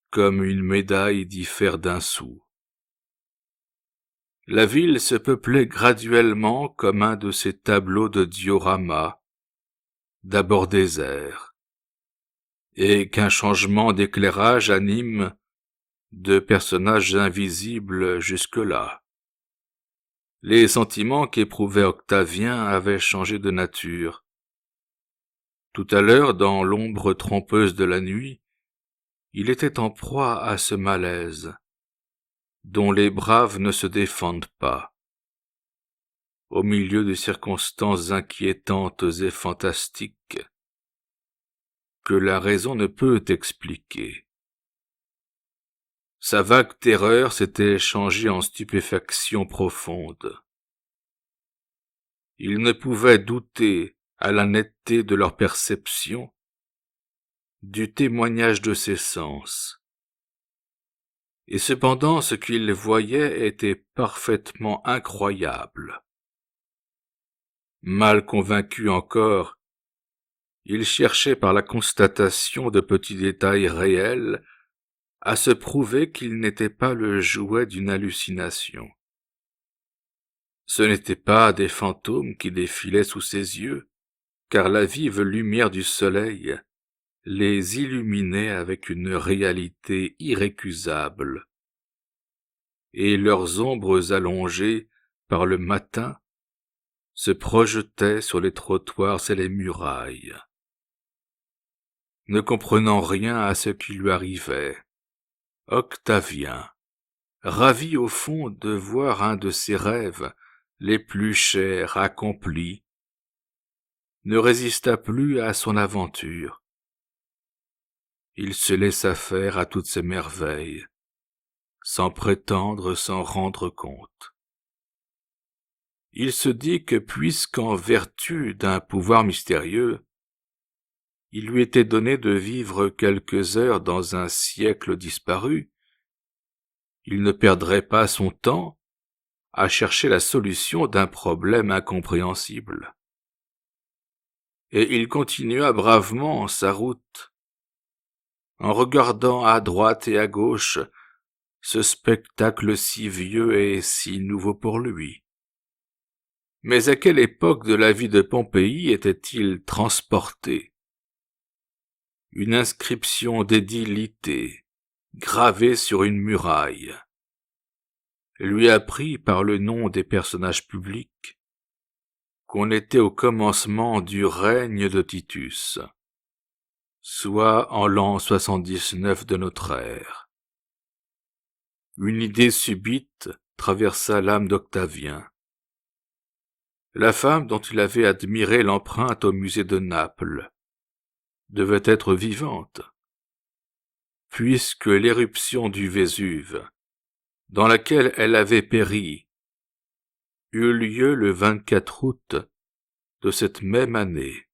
comme une médaille diffère d'un sou. La ville se peuplait graduellement comme un de ces tableaux de diorama, d'abord désert, et qu'un changement d'éclairage anime de personnages invisibles jusque-là. Les sentiments qu'éprouvait Octavien avaient changé de nature. Tout à l'heure, dans l'ombre trompeuse de la nuit, il était en proie à ce malaise, dont les braves ne se défendent pas. Au milieu de circonstances inquiétantes et fantastiques, que la raison ne peut expliquer. Sa vague terreur s'était changée en stupéfaction profonde. Il ne pouvait douter, à la netteté de leur perception, du témoignage de ses sens. Et cependant, ce qu'il voyait était parfaitement incroyable. Mal convaincu encore, il cherchait par la constatation de petits détails réels à se prouver qu'il n'était pas le jouet d'une hallucination. Ce n'étaient pas des fantômes qui défilaient sous ses yeux, car la vive lumière du soleil les illuminait avec une réalité irrécusable, et leurs ombres allongées par le matin se projetaient sur les trottoirs et les murailles. Ne comprenant rien à ce qui lui arrivait, Octavien, ravi au fond de voir un de ses rêves les plus chers accompli, ne résista plus à son aventure. Il se laissa faire à toutes ces merveilles, sans prétendre s'en rendre compte. Il se dit que puisqu'en vertu d'un pouvoir mystérieux, il lui était donné de vivre quelques heures dans un siècle disparu, il ne perdrait pas son temps à chercher la solution d'un problème incompréhensible. Et il continua bravement sa route, en regardant à droite et à gauche ce spectacle si vieux et si nouveau pour lui. Mais à quelle époque de la vie de Pompéi était-il transporté? Une inscription d'édilité, gravée sur une muraille, lui apprit par le nom des personnages publics qu'on était au commencement du règne de Titus, soit en l'an 79 de notre ère. Une idée subite traversa l'âme d'Octavien. La femme dont il avait admiré l'empreinte au musée de Naples devait être vivante, puisque l'éruption du Vésuve, dans laquelle elle avait péri, eut lieu le 24 août de cette même année.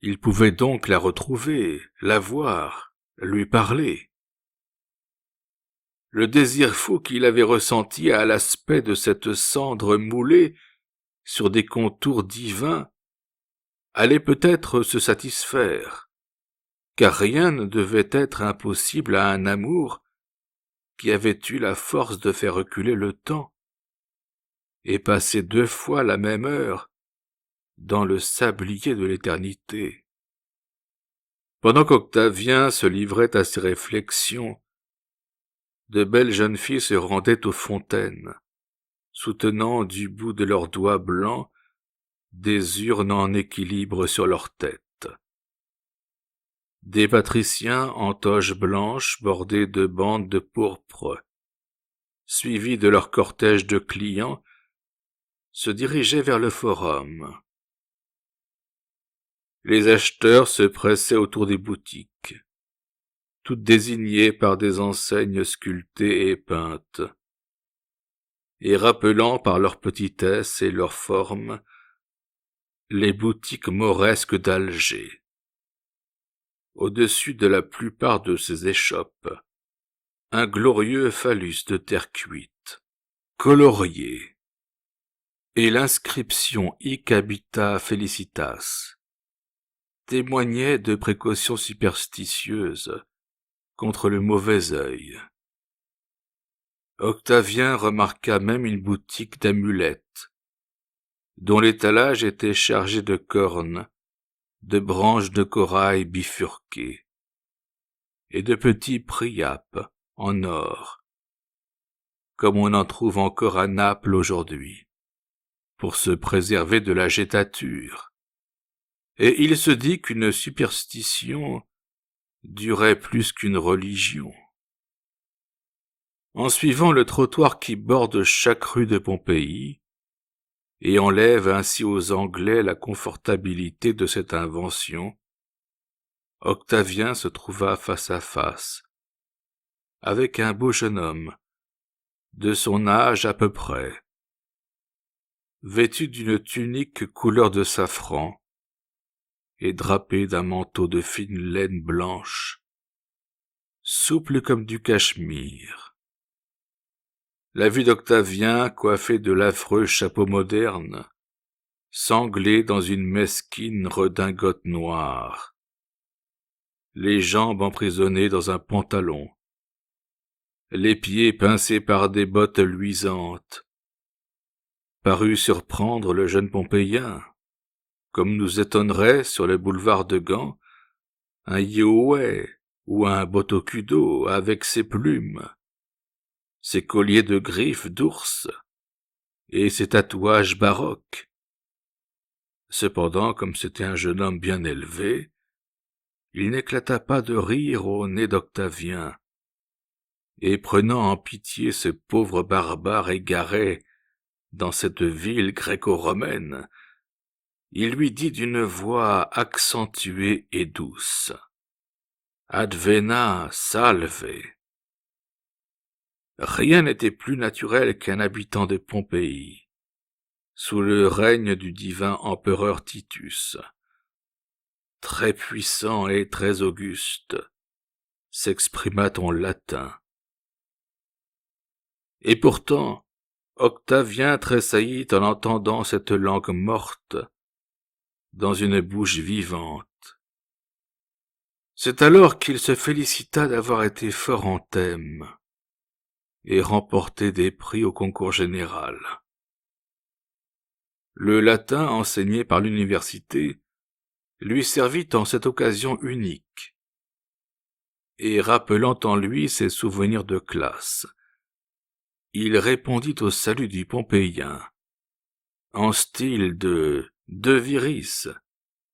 Il pouvait donc la retrouver, la voir, lui parler. Le désir fou qu'il avait ressenti à l'aspect de cette cendre moulée sur des contours divins allait peut-être se satisfaire, car rien ne devait être impossible à un amour qui avait eu la force de faire reculer le temps et passer 2 fois la même heure dans le sablier de l'éternité. Pendant qu'Octavien se livrait à ses réflexions, de belles jeunes filles se rendaient aux fontaines, soutenant du bout de leurs doigts blancs des urnes en équilibre sur leurs têtes. Des patriciens en toges blanches bordées de bandes de pourpre, suivis de leur cortège de clients, se dirigeaient vers le forum. Les acheteurs se pressaient autour des boutiques, toutes désignées par des enseignes sculptées et peintes, et rappelant par leur petitesse et leur forme les boutiques mauresques d'Alger. Au-dessus de la plupart de ces échoppes, un glorieux phallus de terre cuite, colorié, et l'inscription Hic habita felicitas témoignait de précautions superstitieuses contre le mauvais œil. Octavien remarqua même une boutique d'amulettes, dont l'étalage était chargé de cornes, de branches de corail bifurquées, et de petits priapes en or, comme on en trouve encore à Naples aujourd'hui, pour se préserver de la jettature. Et il se dit qu'une superstition durait plus qu'une religion. En suivant le trottoir qui borde chaque rue de Pompéi, et enlève ainsi aux Anglais la confortabilité de cette invention, Octavien se trouva face à face avec un beau jeune homme, de son âge à peu près, vêtu d'une tunique couleur de safran et drapé d'un manteau de fine laine blanche, souple comme du cachemire. La vue d'Octavien, coiffé de l'affreux chapeau moderne, sanglé dans une mesquine redingote noire, les jambes emprisonnées dans un pantalon, les pieds pincés par des bottes luisantes, parut surprendre le jeune Pompéien, comme nous étonnerait sur le boulevard de Gand un Yehoé ou un Botocudo avec ses plumes, ses colliers de griffes d'ours et ses tatouages baroques. Cependant, comme c'était un jeune homme bien élevé, il n'éclata pas de rire au nez d'Octavien, et prenant en pitié ce pauvre barbare égaré dans cette ville gréco-romaine, il lui dit d'une voix accentuée et douce: « Advena salve ». Rien n'était plus naturel qu'un habitant de Pompéi, sous le règne du divin empereur Titus, très puissant et très auguste, s'exprima en latin. Et pourtant, Octavien tressaillit en entendant cette langue morte dans une bouche vivante. C'est alors qu'il se félicita d'avoir été fort en thème et remporté des prix au concours général. Le latin enseigné par l'université lui servit en cette occasion unique, et rappelant en lui ses souvenirs de classe, il répondit au salut du Pompéien, en style de viris,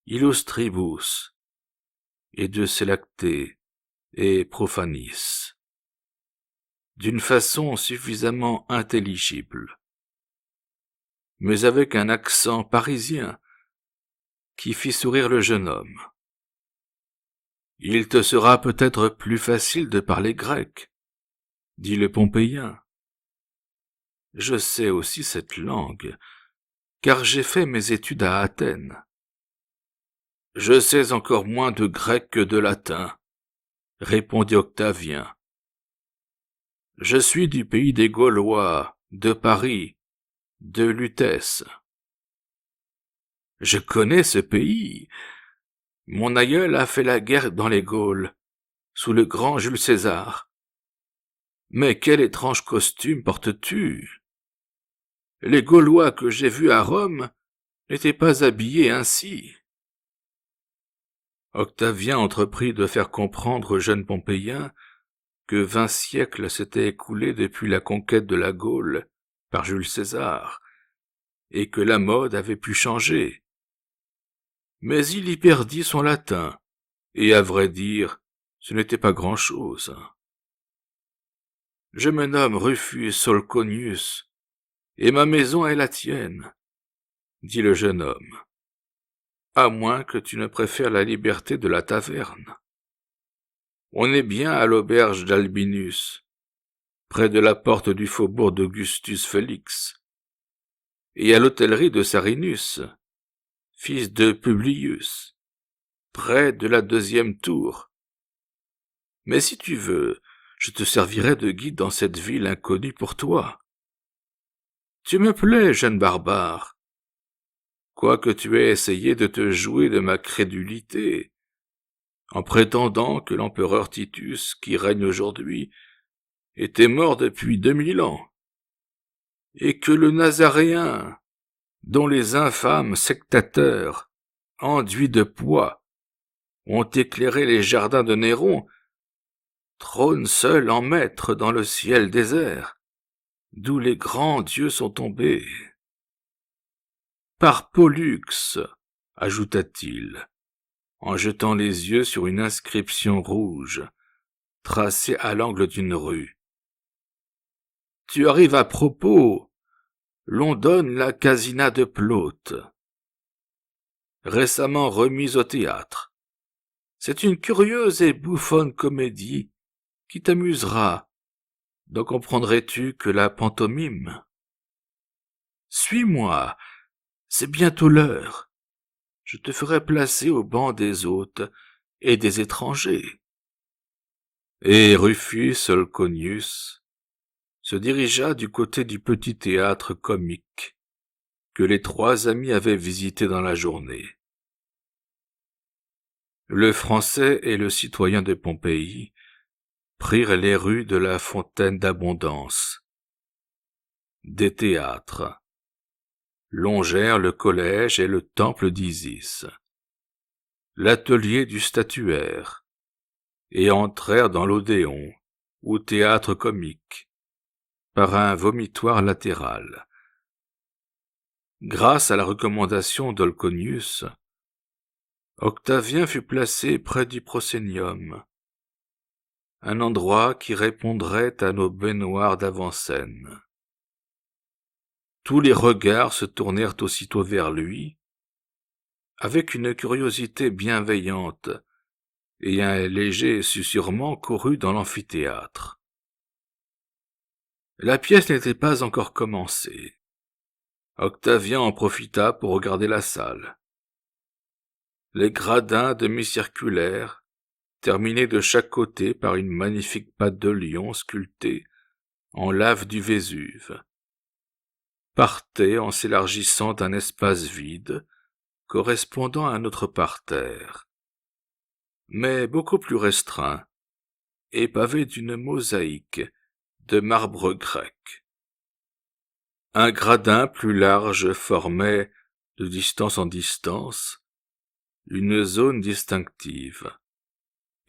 illustribus, et de selacte et profanis, d'une façon suffisamment intelligible, mais avec un accent parisien qui fit sourire le jeune homme. « Il te sera peut-être plus facile de parler grec, » dit le Pompéien. « Je sais aussi cette langue, car j'ai fait mes études à Athènes. »« Je sais encore moins de grec que de latin, » répondit Octavien. « Je suis du pays des Gaulois, de Paris, de Lutèce. »« Je connais ce pays. Mon aïeul a fait la guerre dans les Gaules, sous le grand Jules César. Mais quel étrange costume portes-tu? Les Gaulois que j'ai vus à Rome n'étaient pas habillés ainsi. » Octavien entreprit de faire comprendre au jeune Pompéien que 20 siècles s'étaient écoulés depuis la conquête de la Gaule par Jules César, et que la mode avait pu changer. Mais il y perdit son latin, et à vrai dire, ce n'était pas grand-chose. « Je me nomme Rufus Solconius, et ma maison est la tienne, » dit le jeune homme, « à moins que tu ne préfères la liberté de la taverne. On est bien à l'auberge d'Albinus, près de la porte du faubourg d'Augustus Félix, et à l'hôtellerie de Sarinus, fils de Publius, près de la 2e tour. Mais si tu veux, je te servirai de guide dans cette ville inconnue pour toi. Tu me plais, jeune barbare, quoique tu aies essayé de te jouer de ma crédulité, en prétendant que l'empereur Titus, qui règne aujourd'hui, était mort depuis 2000 ans, et que le Nazaréen, dont les infâmes sectateurs, enduits de poix, ont éclairé les jardins de Néron, trône seul en maître dans le ciel désert, d'où les grands dieux sont tombés. Par Pollux, ajouta-t-il, en jetant les yeux sur une inscription rouge, tracée à l'angle d'une rue. Tu arrives à propos, l'on donne la Casina de Plaute, récemment remise au théâtre. C'est une curieuse et bouffonne comédie qui t'amusera. Donc comprendrais-tu que la pantomime? Suis-moi, c'est bientôt l'heure. Je te ferai placer au banc des hôtes et des étrangers. Et Rufus Olconius se dirigea du côté du petit théâtre comique que les trois amis avaient visité dans la journée. Le Français et le citoyen de Pompéi prirent les rues de la Fontaine d'Abondance, des théâtres, longèrent le collège et le temple d'Isis, l'atelier du statuaire, et entrèrent dans l'Odéon, ou théâtre comique, par un vomitoire latéral. Grâce à la recommandation d'Olconius, Octavien fut placé près du prosénium, un endroit qui répondrait à nos baignoires d'avant-scène. Tous les regards se tournèrent aussitôt vers lui, avec une curiosité bienveillante, et un léger susurrement courut dans l'amphithéâtre. La pièce n'était pas encore commencée. Octavien en profita pour regarder la salle. Les gradins demi-circulaires, terminés de chaque côté par une magnifique patte de lion sculptée en lave du Vésuve, partaient en s'élargissant d'un espace vide correspondant à un autre parterre, mais beaucoup plus restreint et pavé d'une mosaïque de marbre grec. Un gradin plus large formait, de distance en distance, une zone distinctive,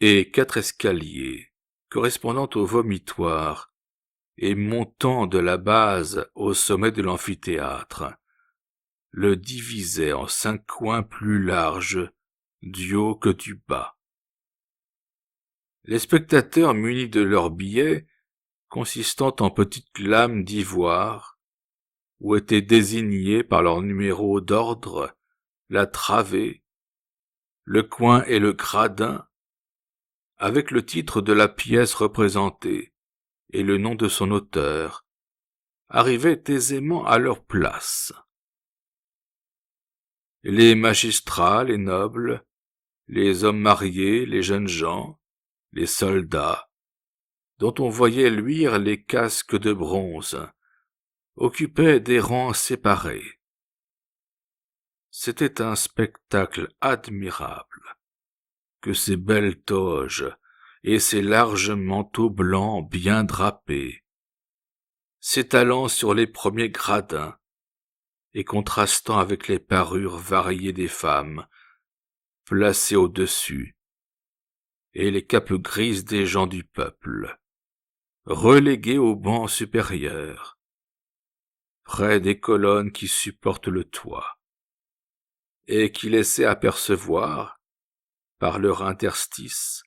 et 4 escaliers, correspondant au vomitoire, et montant de la base au sommet de l'amphithéâtre, le divisaient en 5 coins plus larges du haut que du bas. Les spectateurs munis de leurs billets, consistant en petites lames d'ivoire, où étaient désignés par leur numéro d'ordre la travée, le coin et le gradin, avec le titre de la pièce représentée et le nom de son auteur, arrivaient aisément à leur place. Les magistrats, les nobles, les hommes mariés, les jeunes gens, les soldats, dont on voyait luire les casques de bronze, occupaient des rangs séparés. C'était un spectacle admirable, que ces belles toges et ces larges manteaux blancs bien drapés, s'étalant sur les premiers gradins et contrastant avec les parures variées des femmes placées au-dessus, et les capes grises des gens du peuple, relégués au banc supérieur, près des colonnes qui supportent le toit, et qui laissaient apercevoir, par leur interstice,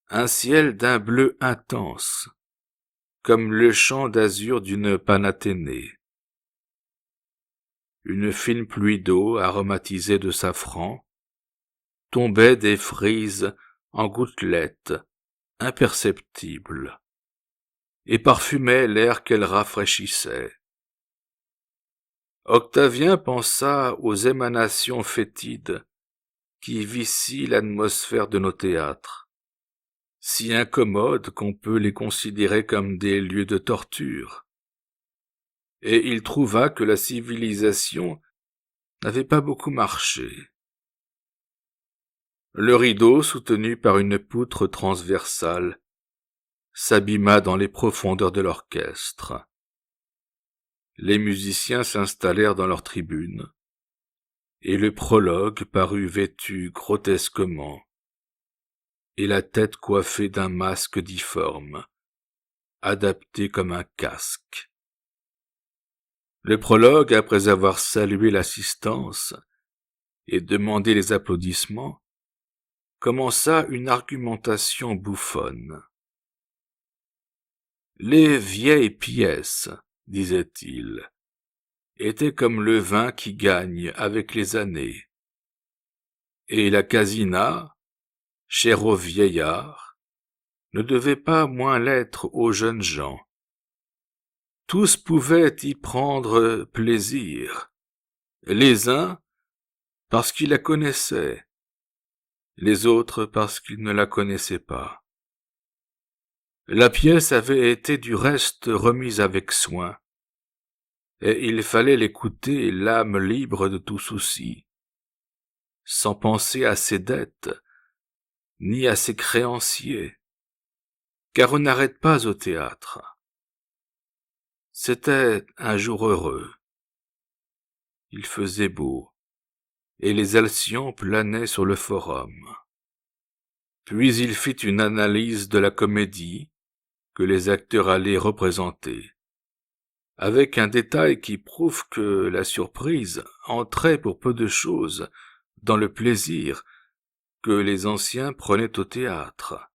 un ciel d'un bleu intense, comme le champ d'azur d'une Panathénée. Une fine pluie d'eau aromatisée de safran tombait des frises en gouttelettes imperceptibles et parfumait l'air qu'elle rafraîchissait. Octavien pensa aux émanations fétides qui vicient l'atmosphère de nos théâtres, si incommodes qu'on peut les considérer comme des lieux de torture, et il trouva que la civilisation n'avait pas beaucoup marché. Le rideau, soutenu par une poutre transversale, s'abîma dans les profondeurs de l'orchestre. Les musiciens s'installèrent dans leurs tribunes, et le prologue parut vêtu grotesquement, et la tête coiffée d'un masque difforme, adapté comme un casque. Le prologue, après avoir salué l'assistance et demandé les applaudissements, commença une argumentation bouffonne. « Les vieilles pièces, disait-il, étaient comme le vin qui gagne avec les années. Et la casina, chère aux vieillards, ne devait pas moins l'être aux jeunes gens. Tous pouvaient y prendre plaisir, les uns parce qu'ils la connaissaient, les autres parce qu'ils ne la connaissaient pas. La pièce avait été du reste remise avec soin, et il fallait l'écouter l'âme libre de tout souci, sans penser à ses dettes, ni à ses créanciers, car on n'arrête pas au théâtre. C'était un jour heureux. Il faisait beau, et les alcyons planaient sur le forum. Puis il fit une analyse de la comédie que les acteurs allaient représenter, avec un détail qui prouve que la surprise entrait pour peu de choses dans le plaisir que les anciens prenaient au théâtre.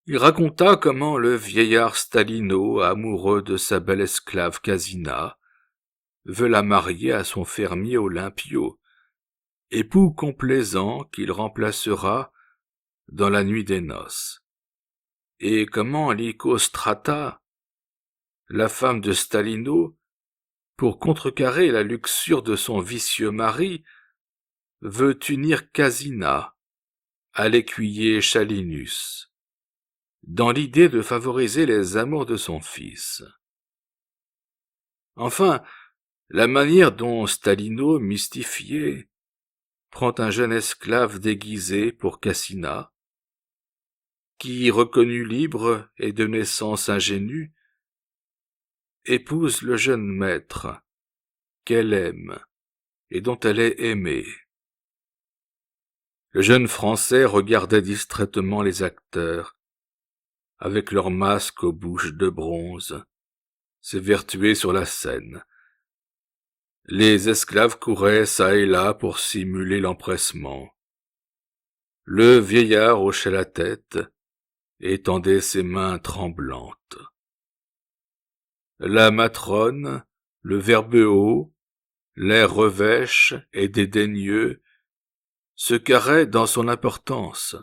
Il raconta comment le vieillard Stalino, amoureux de sa belle esclave Casina, veut la marier à son fermier Olympio, époux complaisant qu'il remplacera dans la nuit des noces, et comment Lycostrata, la femme de Stalino, pour contrecarrer la luxure de son vicieux mari, veut unir Casina à l'écuyer Chalinus, dans l'idée de favoriser les amours de son fils. Enfin, la manière dont Stalino, mystifié, prend un jeune esclave déguisé pour Cassina, qui, reconnu libre et de naissance ingénue, épouse le jeune maître qu'elle aime et dont elle est aimée. Le jeune Français regardait distraitement les acteurs, avec leurs masques aux bouches de bronze, s'évertuer sur la scène. Les esclaves couraient çà et là pour simuler l'empressement. Le vieillard hochait la tête et tendait ses mains tremblantes. La matrone, le verbe haut, l'air revêche et dédaigneux, se carrait dans son importance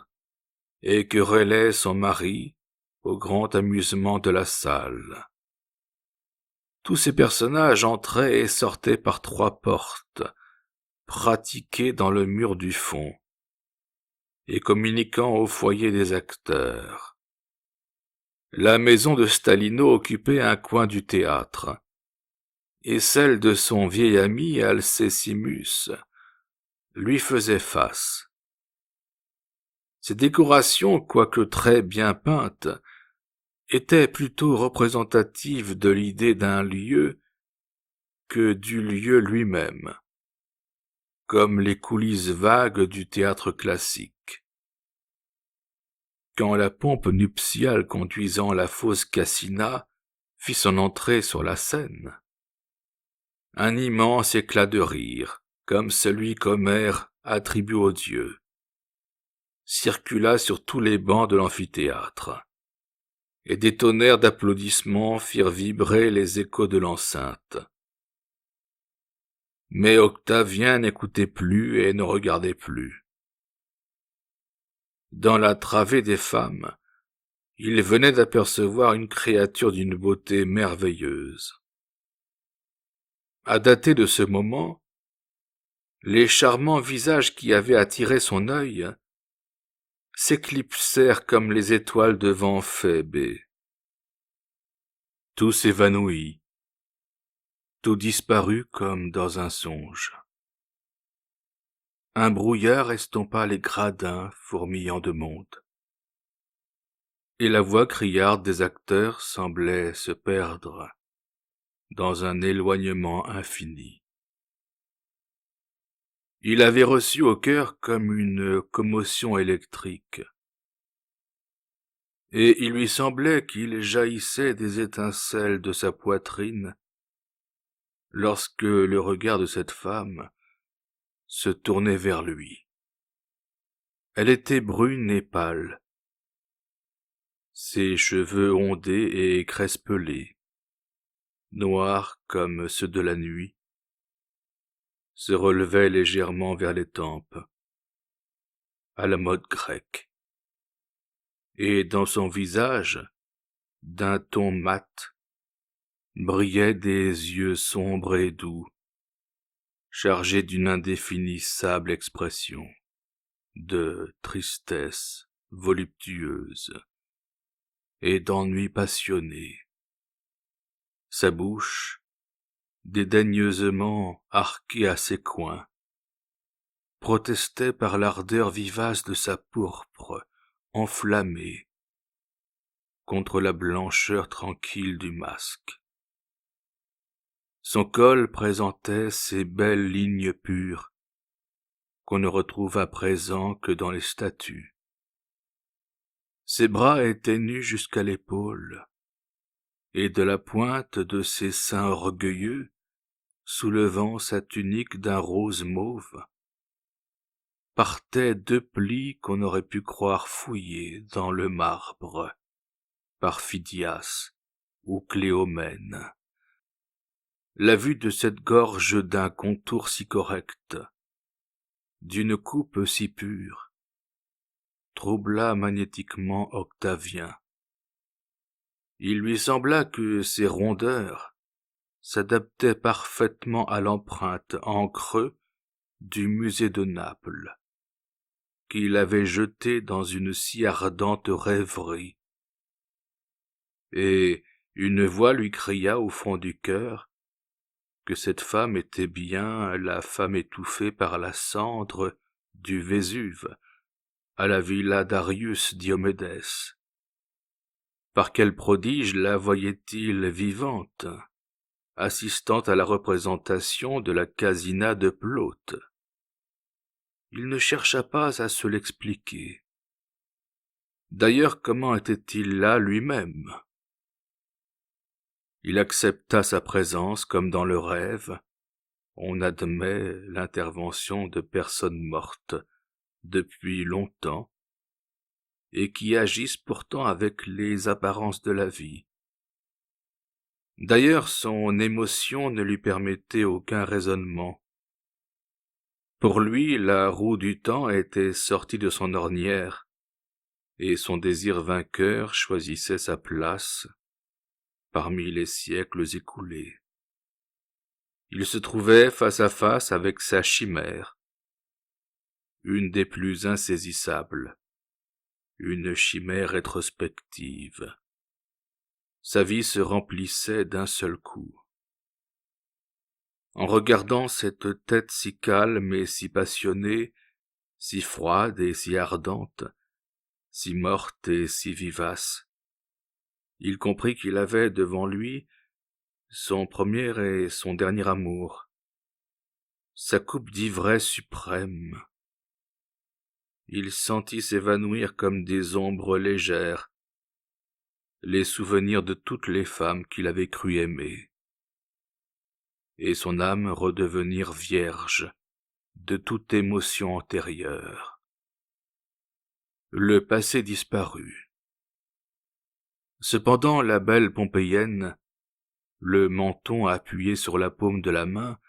et querellait son mari au grand amusement de la salle. Tous ces personnages entraient et sortaient par 3 portes, pratiquées dans le mur du fond, et communiquant au foyer des acteurs. La maison de Stalino occupait un coin du théâtre, et celle de son vieil ami Alcésimus lui faisait face. Ces décorations, quoique très bien peintes, étaient plutôt représentatives de l'idée d'un lieu que du lieu lui-même, comme les coulisses vagues du théâtre classique. Quand la pompe nuptiale conduisant la fausse Cassina fit son entrée sur la scène, un immense éclat de rire, comme celui qu'Homère attribue aux dieux, circula sur tous les bancs de l'amphithéâtre, et des tonnerres d'applaudissements firent vibrer les échos de l'enceinte. Mais Octavien n'écoutait plus et ne regardait plus. Dans la travée des femmes, il venait d'apercevoir une créature d'une beauté merveilleuse. À dater de ce moment, les charmants visages qui avaient attiré son œil s'éclipsèrent comme les étoiles devant Phébé. Tout s'évanouit, tout disparut comme dans un songe. Un brouillard estompa les gradins fourmillant de monde, et la voix criarde des acteurs semblait se perdre dans un éloignement infini. Il avait reçu au cœur comme une commotion électrique, et il lui semblait qu'il jaillissait des étincelles de sa poitrine lorsque le regard de cette femme se tournait vers lui. Elle était brune et pâle, ses cheveux ondés et crespelés, noirs comme ceux de la nuit, se relevaient légèrement vers les tempes, à la mode grecque, et dans son visage, d'un ton mat, brillaient des yeux sombres et doux, chargés d'une indéfinissable expression de tristesse voluptueuse et d'ennui passionné. Sa bouche, dédaigneusement arquée à ses coins, protestait par l'ardeur vivace de sa pourpre enflammée contre la blancheur tranquille du masque. Son col présentait ces belles lignes pures qu'on ne retrouve à présent que dans les statues. Ses bras étaient nus jusqu'à l'épaule, et de la pointe de ses seins orgueilleux, soulevant sa tunique d'un rose mauve, partaient 2 plis qu'on aurait pu croire fouillés dans le marbre par Phidias ou Cléomène. La vue de cette gorge d'un contour si correct, d'une coupe si pure, troubla magnétiquement Octavien. Il lui sembla que ces rondeurs s'adaptaient parfaitement à l'empreinte en creux du musée de Naples, qu'il avait jeté dans une si ardente rêverie. Et une voix lui cria au fond du cœur que cette femme était bien la femme étouffée par la cendre du Vésuve à la villa d'Arius Diomédès. Par quel prodige la voyait-il vivante, assistant à la représentation de la Casina de Plaute? Il ne chercha pas à se l'expliquer. D'ailleurs, comment était-il là lui-même? Il accepta sa présence comme dans le rêve. On admet l'intervention de personnes mortes depuis longtemps et qui agissent pourtant avec les apparences de la vie. D'ailleurs, son émotion ne lui permettait aucun raisonnement. Pour lui, la roue du temps était sortie de son ornière, et son désir vainqueur choisissait sa place parmi les siècles écoulés. Il se trouvait face à face avec sa chimère, une des plus insaisissables, une chimère rétrospective. Sa vie se remplissait d'un seul coup. En regardant cette tête si calme et si passionnée, si froide et si ardente, si morte et si vivace, il comprit qu'il avait devant lui son premier et son dernier amour, sa coupe d'ivresse suprême. Il sentit s'évanouir comme des ombres légères les souvenirs de toutes les femmes qu'il avait cru aimer, et son âme redevenir vierge de toute émotion antérieure. Le passé disparut. Cependant la belle Pompéienne, le menton appuyé sur la paume de la main,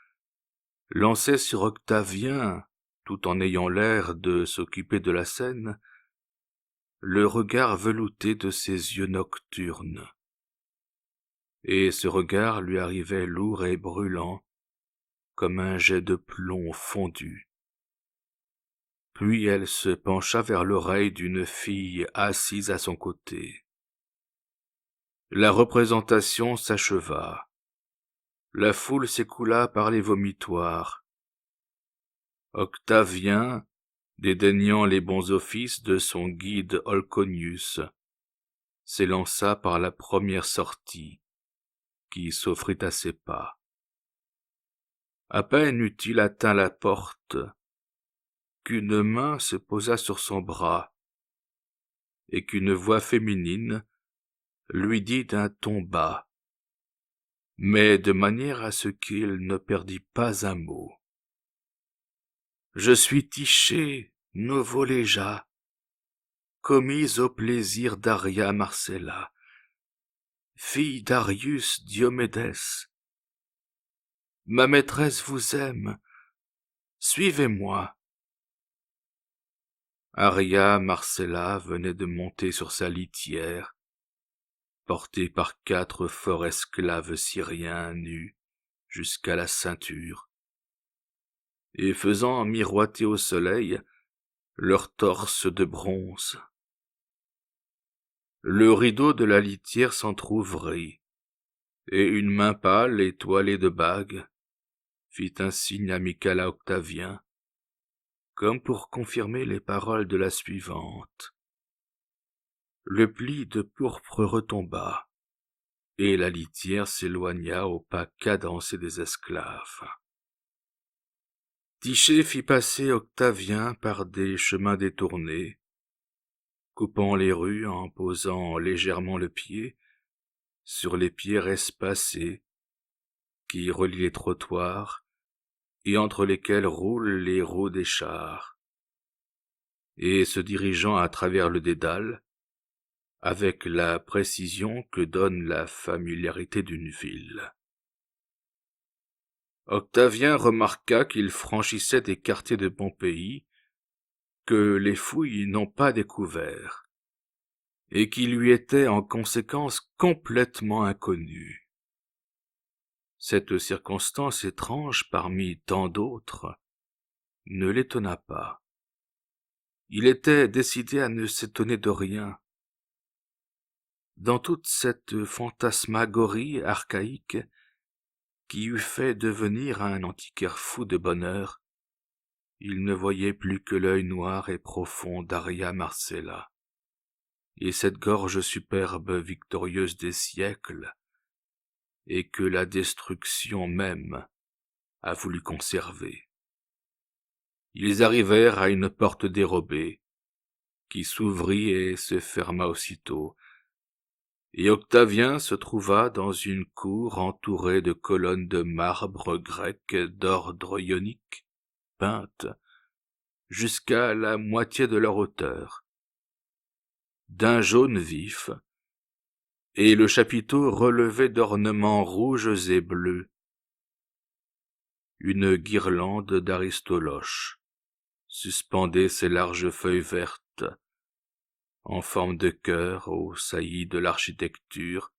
lançait sur Octavien, tout en ayant l'air de s'occuper de la scène, le regard velouté de ses yeux nocturnes. Et ce regard lui arrivait lourd et brûlant, comme un jet de plomb fondu. Puis elle se pencha vers l'oreille d'une fille assise à son côté. La représentation s'acheva. La foule s'écoula par les vomitoires. Octavien, dédaignant les bons offices de son guide Olconius, s'élança par la première sortie qui s'offrit à ses pas. À peine eut-il atteint la porte qu'une main se posa sur son bras, et qu'une voix féminine lui dit d'un ton bas, mais de manière à ce qu'il ne perdît pas un mot. « Je suis Tiché, Novoléja, commise au plaisir d'Aria Marcella, fille d'Arius Diomédès. Ma maîtresse vous aime, suivez-moi. » Aria Marcella venait de monter sur sa litière, portée par 4 forts esclaves syriens nus jusqu'à la ceinture, et faisant miroiter au soleil leurs torses de bronze. Le rideau de la litière s'entr'ouvrit, et une main pâle étoilée de bagues fit un signe amical à Octavien, comme pour confirmer les paroles de la suivante. Le pli de pourpre retomba, et la litière s'éloigna au pas cadencé des esclaves. Tiché fit passer Octavien par des chemins détournés, coupant les rues en posant légèrement le pied sur les pierres espacées qui relient les trottoirs et entre lesquelles roulent les roues des chars, et se dirigeant à travers le dédale avec la précision que donne la familiarité d'une ville. Octavien remarqua qu'il franchissait des quartiers de Pompéi que les fouilles n'ont pas découverts, et qui lui étaient en conséquence complètement inconnus. Cette circonstance étrange parmi tant d'autres ne l'étonna pas. Il était décidé à ne s'étonner de rien. Dans toute cette fantasmagorie archaïque qui eût fait devenir un antiquaire fou de bonheur, il ne voyait plus que l'œil noir et profond d'Aria Marcella, et cette gorge superbe victorieuse des siècles, et que la destruction même a voulu conserver. Ils arrivèrent à une porte dérobée, qui s'ouvrit et se ferma aussitôt, et Octavien se trouva dans une cour entourée de colonnes de marbre grec d'ordre ionique, peintes jusqu'à la moitié de leur hauteur, d'un jaune vif, et le chapiteau relevé d'ornements rouges et bleus. Une guirlande d'aristoloches suspendait ses larges feuilles vertes, en forme de cœur aux saillies de l'architecture,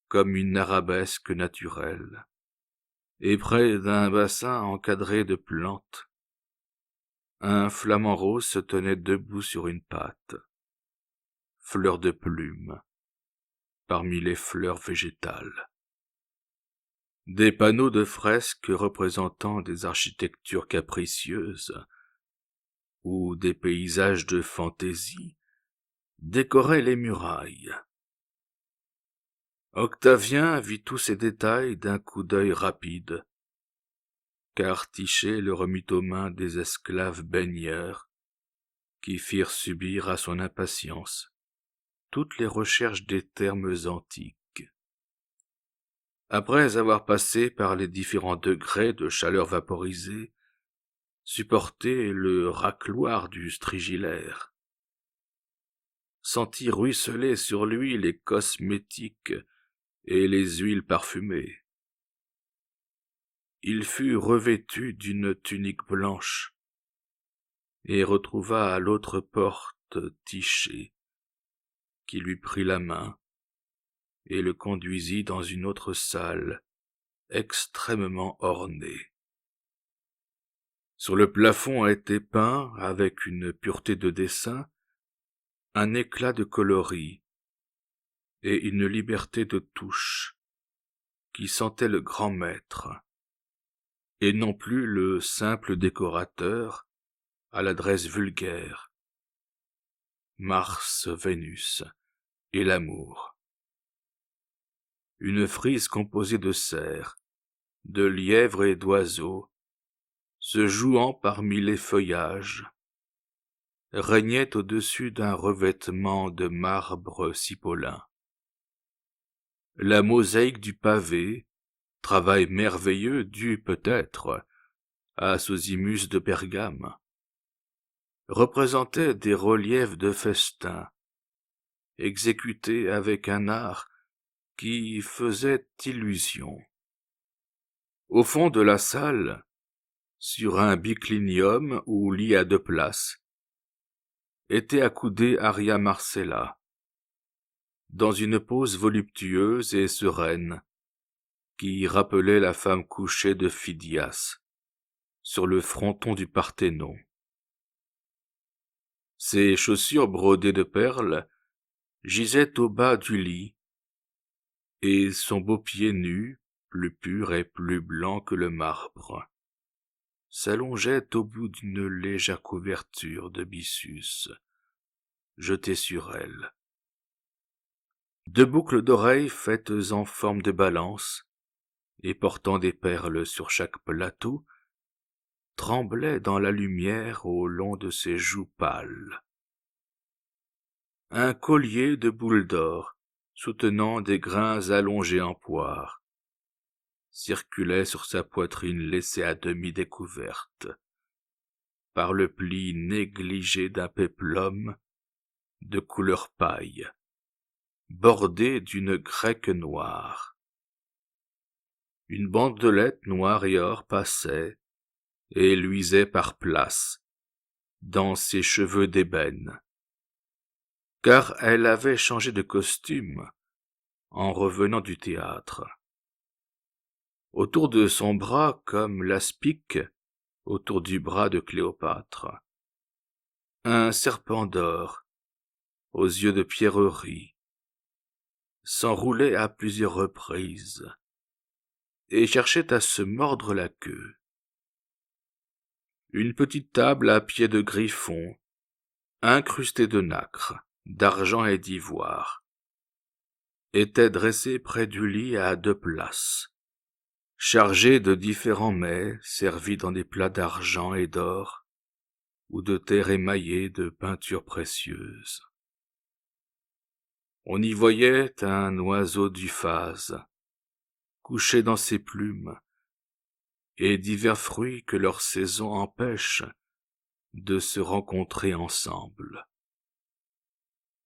comme une arabesque naturelle, et près d'un bassin encadré de plantes, un flamant rose se tenait debout sur une patte, fleur de plume, parmi les fleurs végétales. Des panneaux de fresques représentant des architectures capricieuses ou des paysages de fantaisie décoraient les murailles. Octavien vit tous ces détails d'un coup d'œil rapide, car Tiché le remit aux mains des esclaves baigneurs, qui firent subir à son impatience toutes les recherches des termes antiques. Après avoir passé par les différents degrés de chaleur vaporisée, supporté le racloir du strigilaire, senti ruisseler sur lui les cosmétiques et les huiles parfumées, il fut revêtu d'une tunique blanche et retrouva à l'autre porte Tiché, qui lui prit la main et le conduisit dans une autre salle extrêmement ornée. Sur le plafond était peint, avec une pureté de dessin, un éclat de coloris et une liberté de touche qui sentait le grand maître, et non plus le simple décorateur à l'adresse vulgaire. Mars, Vénus et l'amour. Une frise composée de cerfs, de lièvres et d'oiseaux se jouant parmi les feuillages, régnait au-dessus d'un revêtement de marbre cipolin. La mosaïque du pavé, travail merveilleux dû peut-être à Sosimus de Pergame, représentait des reliefs de festin, exécutés avec un art qui faisait illusion. Au fond de la salle, sur un biclinium ou lit à 2 places, était accoudée Arria Marcella, dans une pose voluptueuse et sereine, qui rappelait la femme couchée de Phidias, sur le fronton du Parthénon. Ses chaussures brodées de perles gisaient au bas du lit, et son beau pied nu, plus pur et plus blanc que le marbre, s'allongeait au bout d'une légère couverture de byssus jetée sur elle. 2 boucles d'oreilles faites en forme de balance et portant des perles sur chaque plateau tremblaient dans la lumière au long de ses joues pâles. Un collier de boules d'or, soutenant des grains allongés en poire, circulait sur sa poitrine laissée à demi découverte par le pli négligé d'un péplum de couleur paille, bordé d'une grecque noire. Une bandelette noire et or passait et luisait par places dans ses cheveux d'ébène, car elle avait changé de costume en revenant du théâtre. Autour de son bras, comme l'aspic autour du bras de Cléopâtre, un serpent d'or, aux yeux de pierrerie, s'enroulait à plusieurs reprises et cherchait à se mordre la queue. Une petite table à pieds de griffon, incrustée de nacre, d'argent et d'ivoire, était dressée près du lit à 2 places, chargée de différents mets servis dans des plats d'argent et d'or ou de terre émaillée de peintures précieuses. On y voyait un oiseau du phase, couché dans ses plumes, et divers fruits que leur saison empêche de se rencontrer ensemble.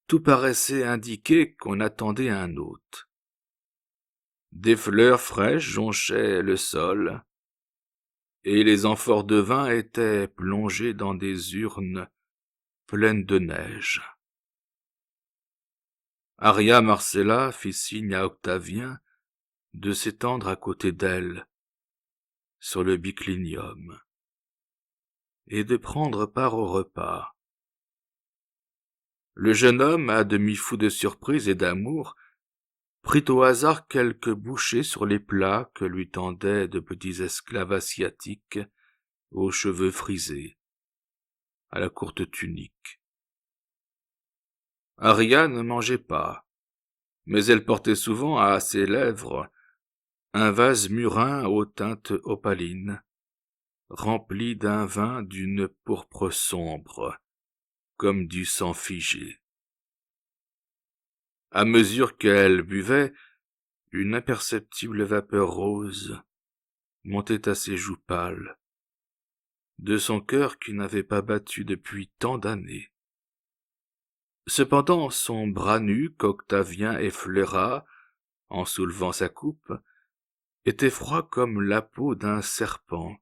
Tout paraissait indiquer qu'on attendait un hôte. Des fleurs fraîches jonchaient le sol, et les amphores de vin étaient plongées dans des urnes pleines de neige. Arria Marcella fit signe à Octavien de s'étendre à côté d'elle, sur le biclinium, et de prendre part au repas. Le jeune homme, à demi fou de surprise et d'amour, prit au hasard quelques bouchées sur les plats que lui tendaient de petits esclaves asiatiques aux cheveux frisés, à la courte tunique. Arria ne mangeait pas, mais elle portait souvent à ses lèvres un vase murin aux teintes opalines, rempli d'un vin d'une pourpre sombre, comme du sang figé. À mesure qu'elle buvait, une imperceptible vapeur rose montait à ses joues pâles, de son cœur qui n'avait pas battu depuis tant d'années. Cependant, son bras nu qu'Octavien effleura en soulevant sa coupe était froid comme la peau d'un serpent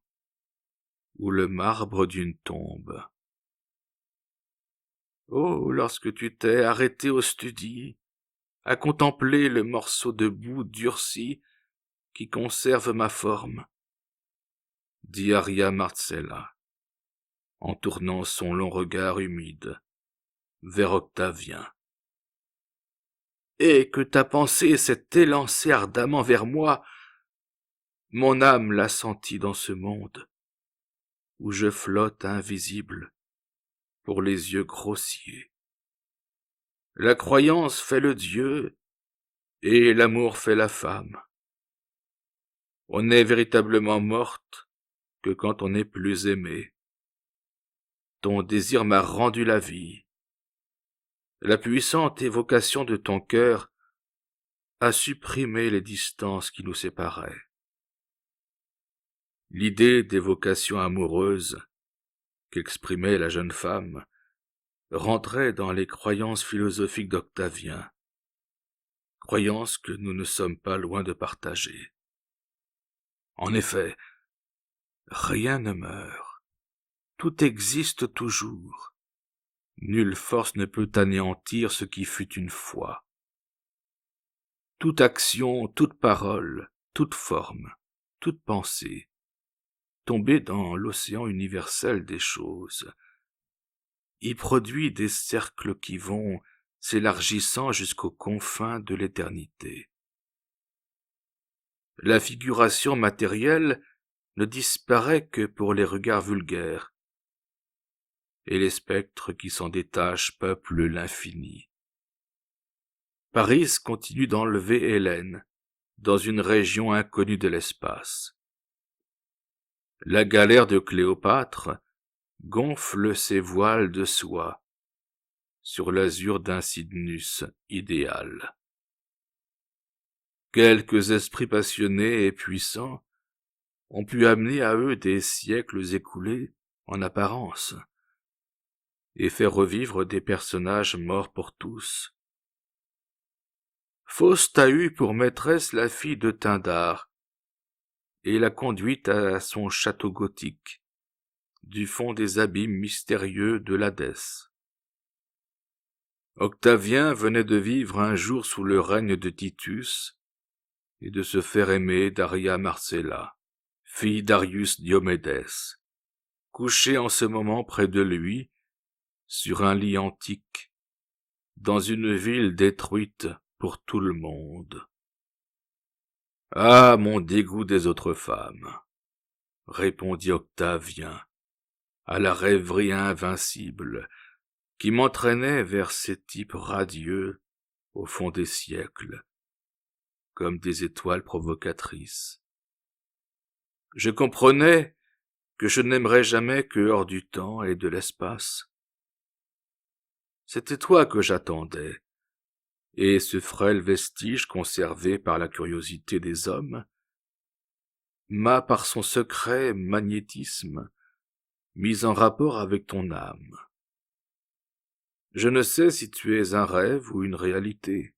ou le marbre d'une tombe. Oh, lorsque tu t'es arrêté au studi, à contempler le morceau de boue durci qui conserve ma forme, dit Arria Marcella, en tournant son long regard humide vers Octavien. Et que ta pensée s'est élancée ardemment vers moi, mon âme l'a senti dans ce monde, où je flotte invisible pour les yeux grossiers. La croyance fait le Dieu, et l'amour fait la femme. On est véritablement morte que quand on n'est plus aimé. Ton désir m'a rendu la vie. La puissante évocation de ton cœur a supprimé les distances qui nous séparaient. L'idée d'évocation amoureuse qu'exprimait la jeune femme rentrait dans les croyances philosophiques d'Octavien, croyances que nous ne sommes pas loin de partager. En effet, rien ne meurt, tout existe toujours. Nulle force ne peut anéantir ce qui fut une fois. Toute action, toute parole, toute forme, toute pensée, tombée dans l'océan universel des choses, y produit des cercles qui vont s'élargissant jusqu'aux confins de l'éternité. La figuration matérielle ne disparaît que pour les regards vulgaires, et les spectres qui s'en détachent peuplent l'infini. Paris continue d'enlever Hélène dans une région inconnue de l'espace. La galère de Cléopâtre gonfle ses voiles de soie sur l'azur d'un Cydnus idéal. Quelques esprits passionnés et puissants ont pu amener à eux des siècles écoulés en apparence, et faire revivre des personnages morts pour tous. Faust a eu pour maîtresse la fille de Tyndare, et l'a conduite à son château gothique, du fond des abîmes mystérieux de l'Hadès. Octavien venait de vivre un jour sous le règne de Titus, et de se faire aimer d'Aria Marcella, fille d'Arius Diomédès, couchée en ce moment près de lui, sur un lit antique, dans une ville détruite pour tout le monde. Ah, mon dégoût des autres femmes, répondit Octavien, à la rêverie invincible qui m'entraînait vers ces types radieux au fond des siècles, comme des étoiles provocatrices. Je comprenais que je n'aimerais jamais que hors du temps et de l'espace. C'était toi que j'attendais, et ce frêle vestige conservé par la curiosité des hommes m'a, par son secret magnétisme, mis en rapport avec ton âme. Je ne sais si tu es un rêve ou une réalité,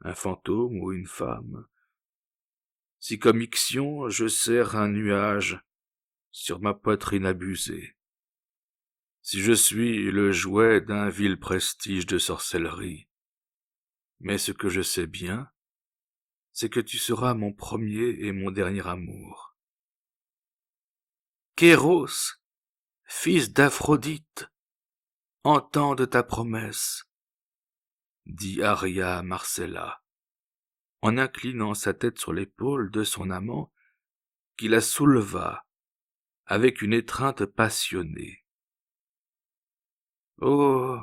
un fantôme ou une femme, si comme Ixion je serre un nuage sur ma poitrine abusée, si je suis le jouet d'un vil prestige de sorcellerie. Mais ce que je sais bien, c'est que tu seras mon premier et mon dernier amour. Kéros, fils d'Aphrodite, entende ta promesse, dit Aria Marcella, en inclinant sa tête sur l'épaule de son amant, qui la souleva avec une étreinte passionnée. Oh,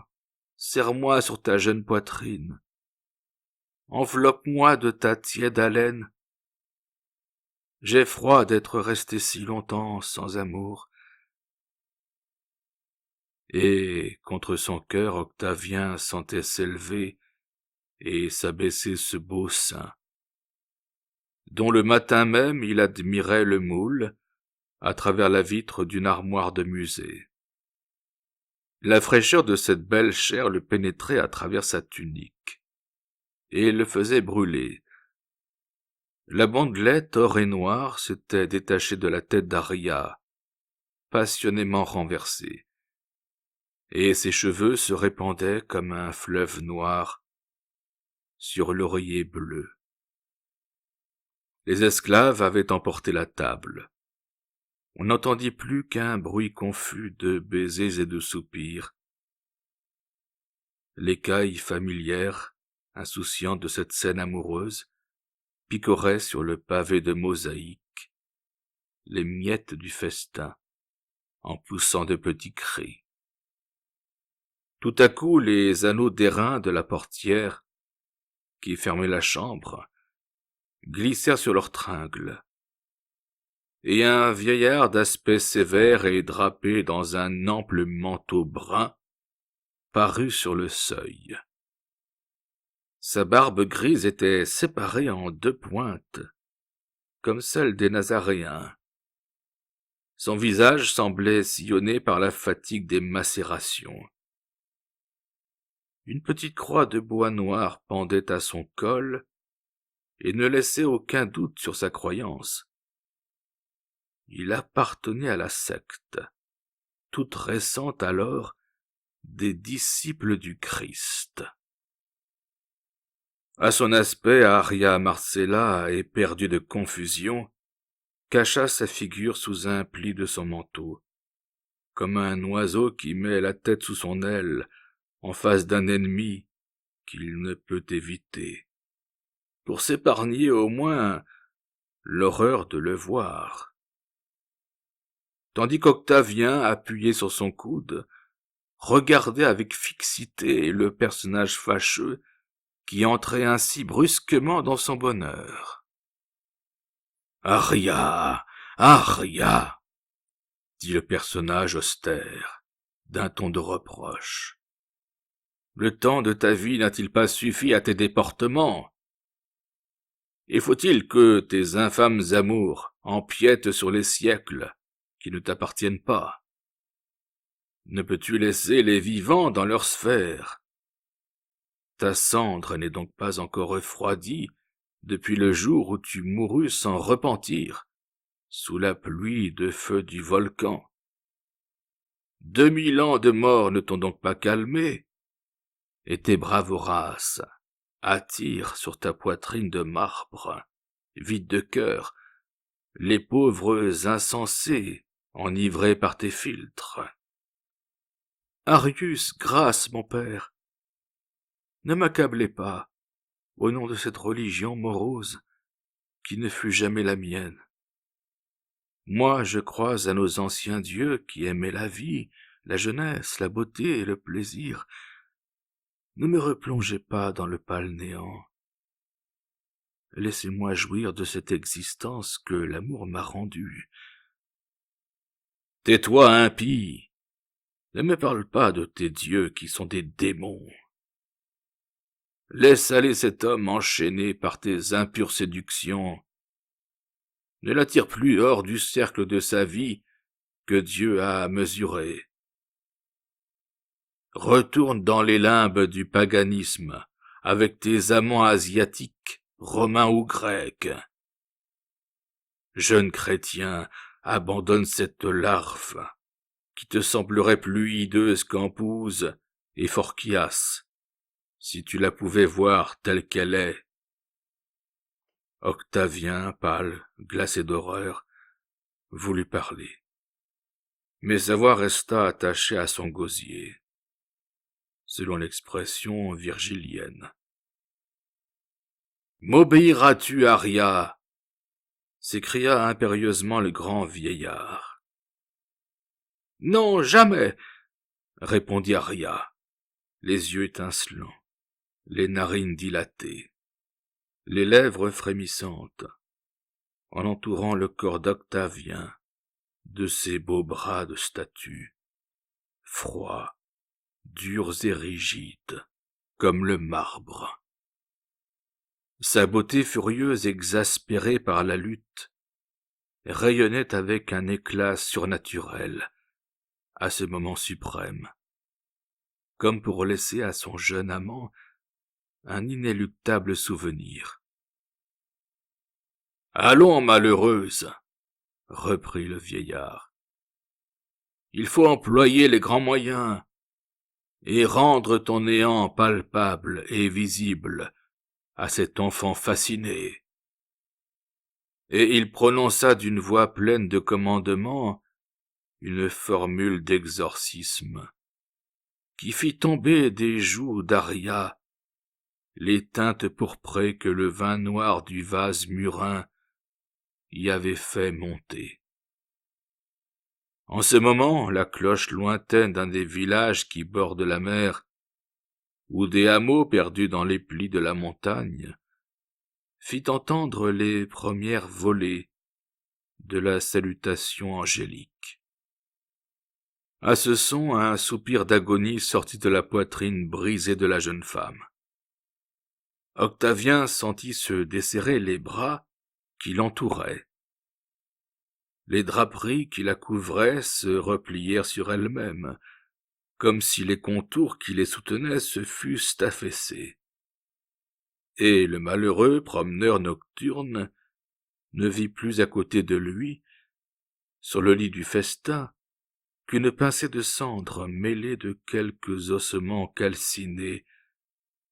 serre-moi sur ta jeune poitrine, enveloppe-moi de ta tiède haleine. J'ai froid d'être resté si longtemps sans amour. Et contre son cœur, Octavien sentait s'élever et s'abaisser ce beau sein, dont le matin même il admirait le moule à travers la vitre d'une armoire de musée. La fraîcheur de cette belle chair le pénétrait à travers sa tunique, et le faisait brûler. La bandelette or et noire s'était détachée de la tête d'Aria, passionnément renversée, et ses cheveux se répandaient comme un fleuve noir sur l'oreiller bleu. Les esclaves avaient emporté la table. On n'entendit plus qu'un bruit confus de baisers et de soupirs. L'écaille familière, insouciante de cette scène amoureuse, picorait sur le pavé de mosaïque les miettes du festin, en poussant de petits cris. Tout à coup, les anneaux d'airain de la portière, qui fermait la chambre, glissèrent sur leurs tringles, et un vieillard d'aspect sévère et drapé dans un ample manteau brun parut sur le seuil. Sa barbe grise était séparée en 2 pointes, comme celle des Nazaréens. Son visage semblait sillonné par la fatigue des macérations. Une petite croix de bois noir pendait à son col et ne laissait aucun doute sur sa croyance. Il appartenait à la secte, toute récente alors, des disciples du Christ. À son aspect, Arya Marcella, éperdue de confusion, cacha sa figure sous un pli de son manteau, comme un oiseau qui met la tête sous son aile en face d'un ennemi qu'il ne peut éviter, pour s'épargner au moins l'horreur de le voir. Tandis qu'Octavien, appuyé sur son coude, regardait avec fixité le personnage fâcheux qui entrait ainsi brusquement dans son bonheur. « Arya, Arya !» dit le personnage austère, d'un ton de reproche. « Le temps de ta vie n'a-t-il pas suffi à tes déportements? Et faut-il que tes infâmes amours empiètent sur les siècles qui ne t'appartiennent pas? Ne peux-tu laisser les vivants dans leur sphère? Ta cendre n'est donc pas encore refroidie depuis le jour où tu mourus sans repentir, sous la pluie de feu du volcan. 2000 ans de mort ne t'ont donc pas calmé, et tes bras voraces attirent sur ta poitrine de marbre, vide de cœur, les pauvres insensés enivrés par tes philtres. Arius, grâce, mon père, ne m'accablez pas, au nom de cette religion morose qui ne fut jamais la mienne. Moi, je crois à nos anciens dieux qui aimaient la vie, la jeunesse, la beauté et le plaisir. Ne me replongez pas dans le pâle néant. Laissez-moi jouir de cette existence que l'amour m'a rendue. Tais-toi, impie! Ne me parle pas de tes dieux qui sont des démons. Laisse aller cet homme enchaîné par tes impures séductions. Ne l'attire plus hors du cercle de sa vie que Dieu a mesuré. Retourne dans les limbes du paganisme avec tes amants asiatiques, romains ou grecs. Jeune chrétien, abandonne cette larve qui te semblerait plus hideuse qu'Ampouse et Phorkyalas, si tu la pouvais voir telle qu'elle est. Octavien, pâle, glacé d'horreur, voulut parler, mais sa voix resta attachée à son gosier, selon l'expression virgilienne. « M'obéiras-tu, Arya ?» s'écria impérieusement le grand vieillard. « Non, jamais !» répondit Arya, les yeux étincelants, les narines dilatées, les lèvres frémissantes, en entourant le corps d'Octavien de ses beaux bras de statue, froids, durs et rigides, comme le marbre. Sa beauté furieuse exaspérée par la lutte rayonnait avec un éclat surnaturel à ce moment suprême, comme pour laisser à son jeune amant un inéluctable souvenir. « Allons, malheureuse !» reprit le vieillard. « Il faut employer les grands moyens et rendre ton néant palpable et visible à cet enfant fasciné. » Et il prononça d'une voix pleine de commandement une formule d'exorcisme qui fit tomber des joues d'Arya les teintes pourprées que le vin noir du vase murin y avait fait monter. En ce moment, la cloche lointaine d'un des villages qui bordent la mer, ou des hameaux perdus dans les plis de la montagne, fit entendre les premières volées de la salutation angélique. À ce son, un soupir d'agonie sortit de la poitrine brisée de la jeune femme. Octavien sentit se desserrer les bras qui l'entouraient. Les draperies qui la couvraient se replièrent sur elles-mêmes, comme si les contours qui les soutenaient se fussent affaissés. Et le malheureux promeneur nocturne ne vit plus à côté de lui, sur le lit du festin, qu'une pincée de cendres mêlée de quelques ossements calcinés,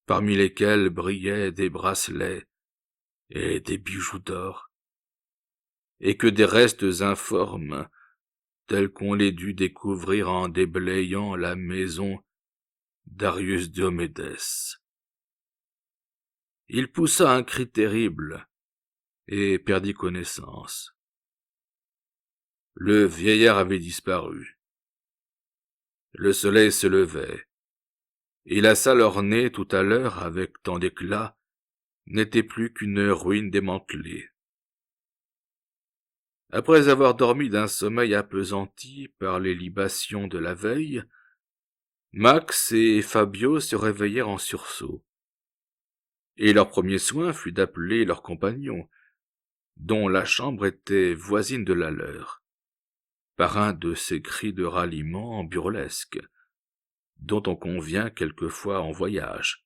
parmi lesquels brillaient des bracelets et des bijoux d'or, et que des restes informes, tels qu'on les dut découvrir en déblayant la maison d'Arius Diomédès. Il poussa un cri terrible et perdit connaissance. Le vieillard avait disparu. Le soleil se levait, et la salle ornée tout à l'heure avec tant d'éclat n'était plus qu'une ruine démantelée. Après avoir dormi d'un sommeil appesanti par les libations de la veille, Max et Fabio se réveillèrent en sursaut, et leur premier soin fut d'appeler leurs compagnons, dont la chambre était voisine de la leur, par un de ces cris de ralliement burlesques, dont on convient quelquefois en voyage.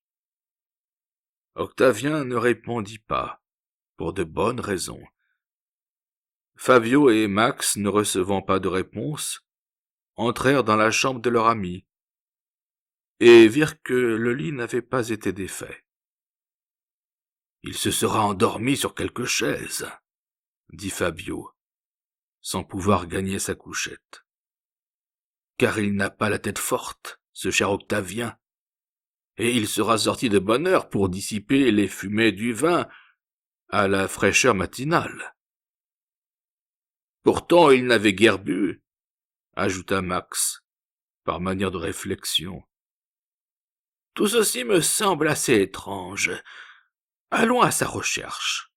Octavien ne répondit pas, pour de bonnes raisons. Fabio et Max, ne recevant pas de réponse, entrèrent dans la chambre de leur ami, et virent que le lit n'avait pas été défait. « Il se sera endormi sur quelque chaise, » dit Fabio, sans pouvoir gagner sa couchette. « Car il n'a pas la tête forte, ce cher Octavien, et il sera sorti de bonne heure pour dissiper les fumées du vin à la fraîcheur matinale. » Pourtant il n'avait guère bu, ajouta Max, par manière de réflexion. Tout ceci me semble assez étrange. Allons à sa recherche.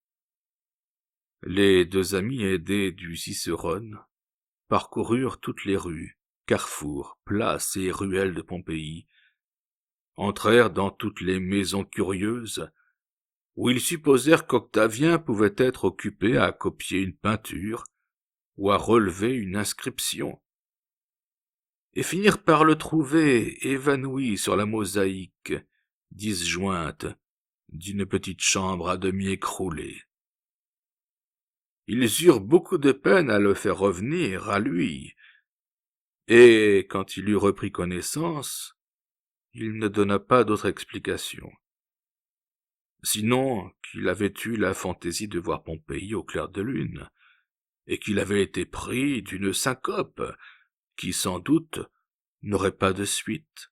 Les deux amis, aidés du Cicérone, parcoururent toutes les rues, carrefours, places et ruelles de Pompéi, entrèrent dans toutes les maisons curieuses, où ils supposèrent qu'Octavien pouvait être occupé à copier une peinture ou à relever une inscription, et finirent par le trouver évanoui sur la mosaïque disjointe d'une petite chambre à demi écroulée. Ils eurent beaucoup de peine à le faire revenir à lui, et quand il eut repris connaissance, il ne donna pas d'autre explication, sinon qu'il avait eu la fantaisie de voir Pompéi au clair de lune, et qu'il avait été pris d'une syncope qui, sans doute, n'aurait pas de suite.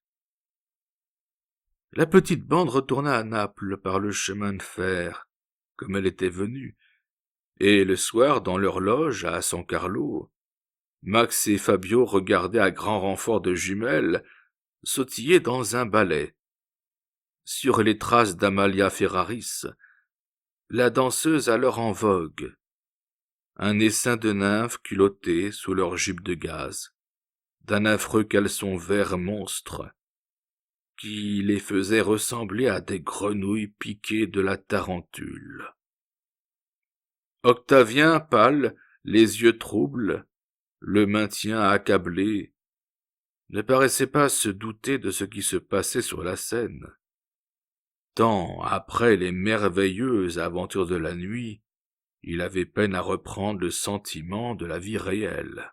La petite bande retourna à Naples par le chemin de fer, comme elle était venue, et le soir, dans leur loge à San Carlo, Max et Fabio regardaient à grand renfort de jumelles sautiller dans un ballet, sur les traces d'Amalia Ferraris, la danseuse alors en vogue, un essaim de nymphes culottées sous leurs jupes de gaze, d'un affreux caleçon vert monstre, qui les faisait ressembler à des grenouilles piquées de la tarentule. Octavien, pâle, les yeux troubles, le maintien accablé, ne paraissait pas se douter de ce qui se passait sur la scène, tant, après les merveilleuses aventures de la nuit, il avait peine à reprendre le sentiment de la vie réelle.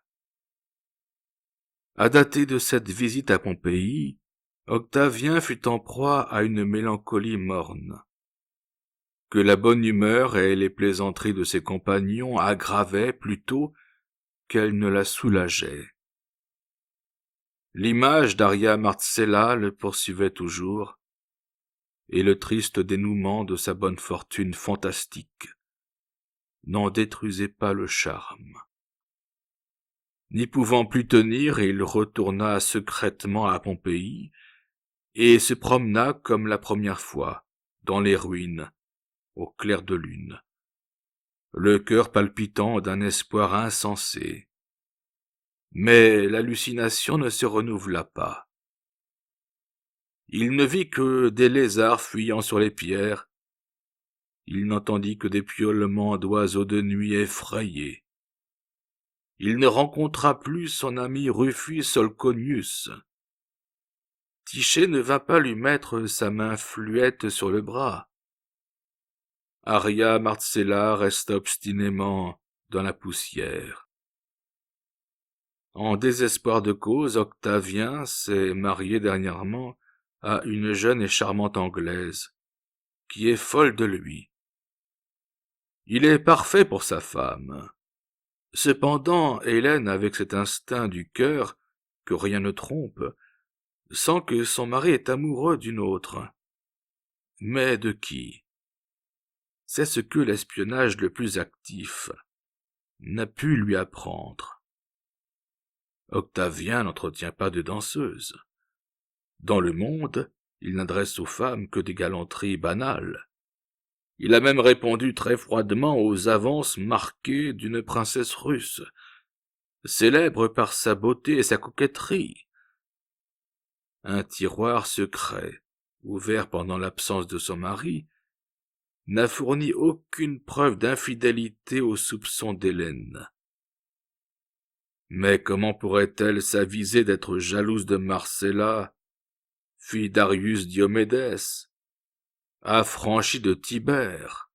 À dater de cette visite à Pompéi, Octavien fut en proie à une mélancolie morne, que la bonne humeur et les plaisanteries de ses compagnons aggravaient plutôt qu'elles ne la soulageaient. L'image d'Arria Marcella le poursuivait toujours, et le triste dénouement de sa bonne fortune fantastique n'en détruisait pas le charme. N'y pouvant plus tenir, il retourna secrètement à Pompéi, et se promena comme la première fois, dans les ruines, au clair de lune, le cœur palpitant d'un espoir insensé. Mais l'hallucination ne se renouvela pas. Il ne vit que des lézards fuyant sur les pierres. Il n'entendit que des piaulements d'oiseaux de nuit effrayés. Il ne rencontra plus son ami Rufus Olconius. Tyché ne vint pas lui mettre sa main fluette sur le bras. Arria Marcella resta obstinément dans la poussière. En désespoir de cause, Octavien s'est marié dernièrement à une jeune et charmante Anglaise, qui est folle de lui. Il est parfait pour sa femme. Cependant, Hélène, avec cet instinct du cœur que rien ne trompe, sent que son mari est amoureux d'une autre. Mais de qui? C'est ce que l'espionnage le plus actif n'a pu lui apprendre. Octavien n'entretient pas de danseuse. Dans le monde, il n'adresse aux femmes que des galanteries banales. Il a même répondu très froidement aux avances marquées d'une princesse russe, célèbre par sa beauté et sa coquetterie. Un tiroir secret, ouvert pendant l'absence de son mari, n'a fourni aucune preuve d'infidélité aux soupçons d'Hélène. Mais comment pourrait-elle s'aviser d'être jalouse de Marcella, fille d'Arius Diomédès, affranchie de Tibère?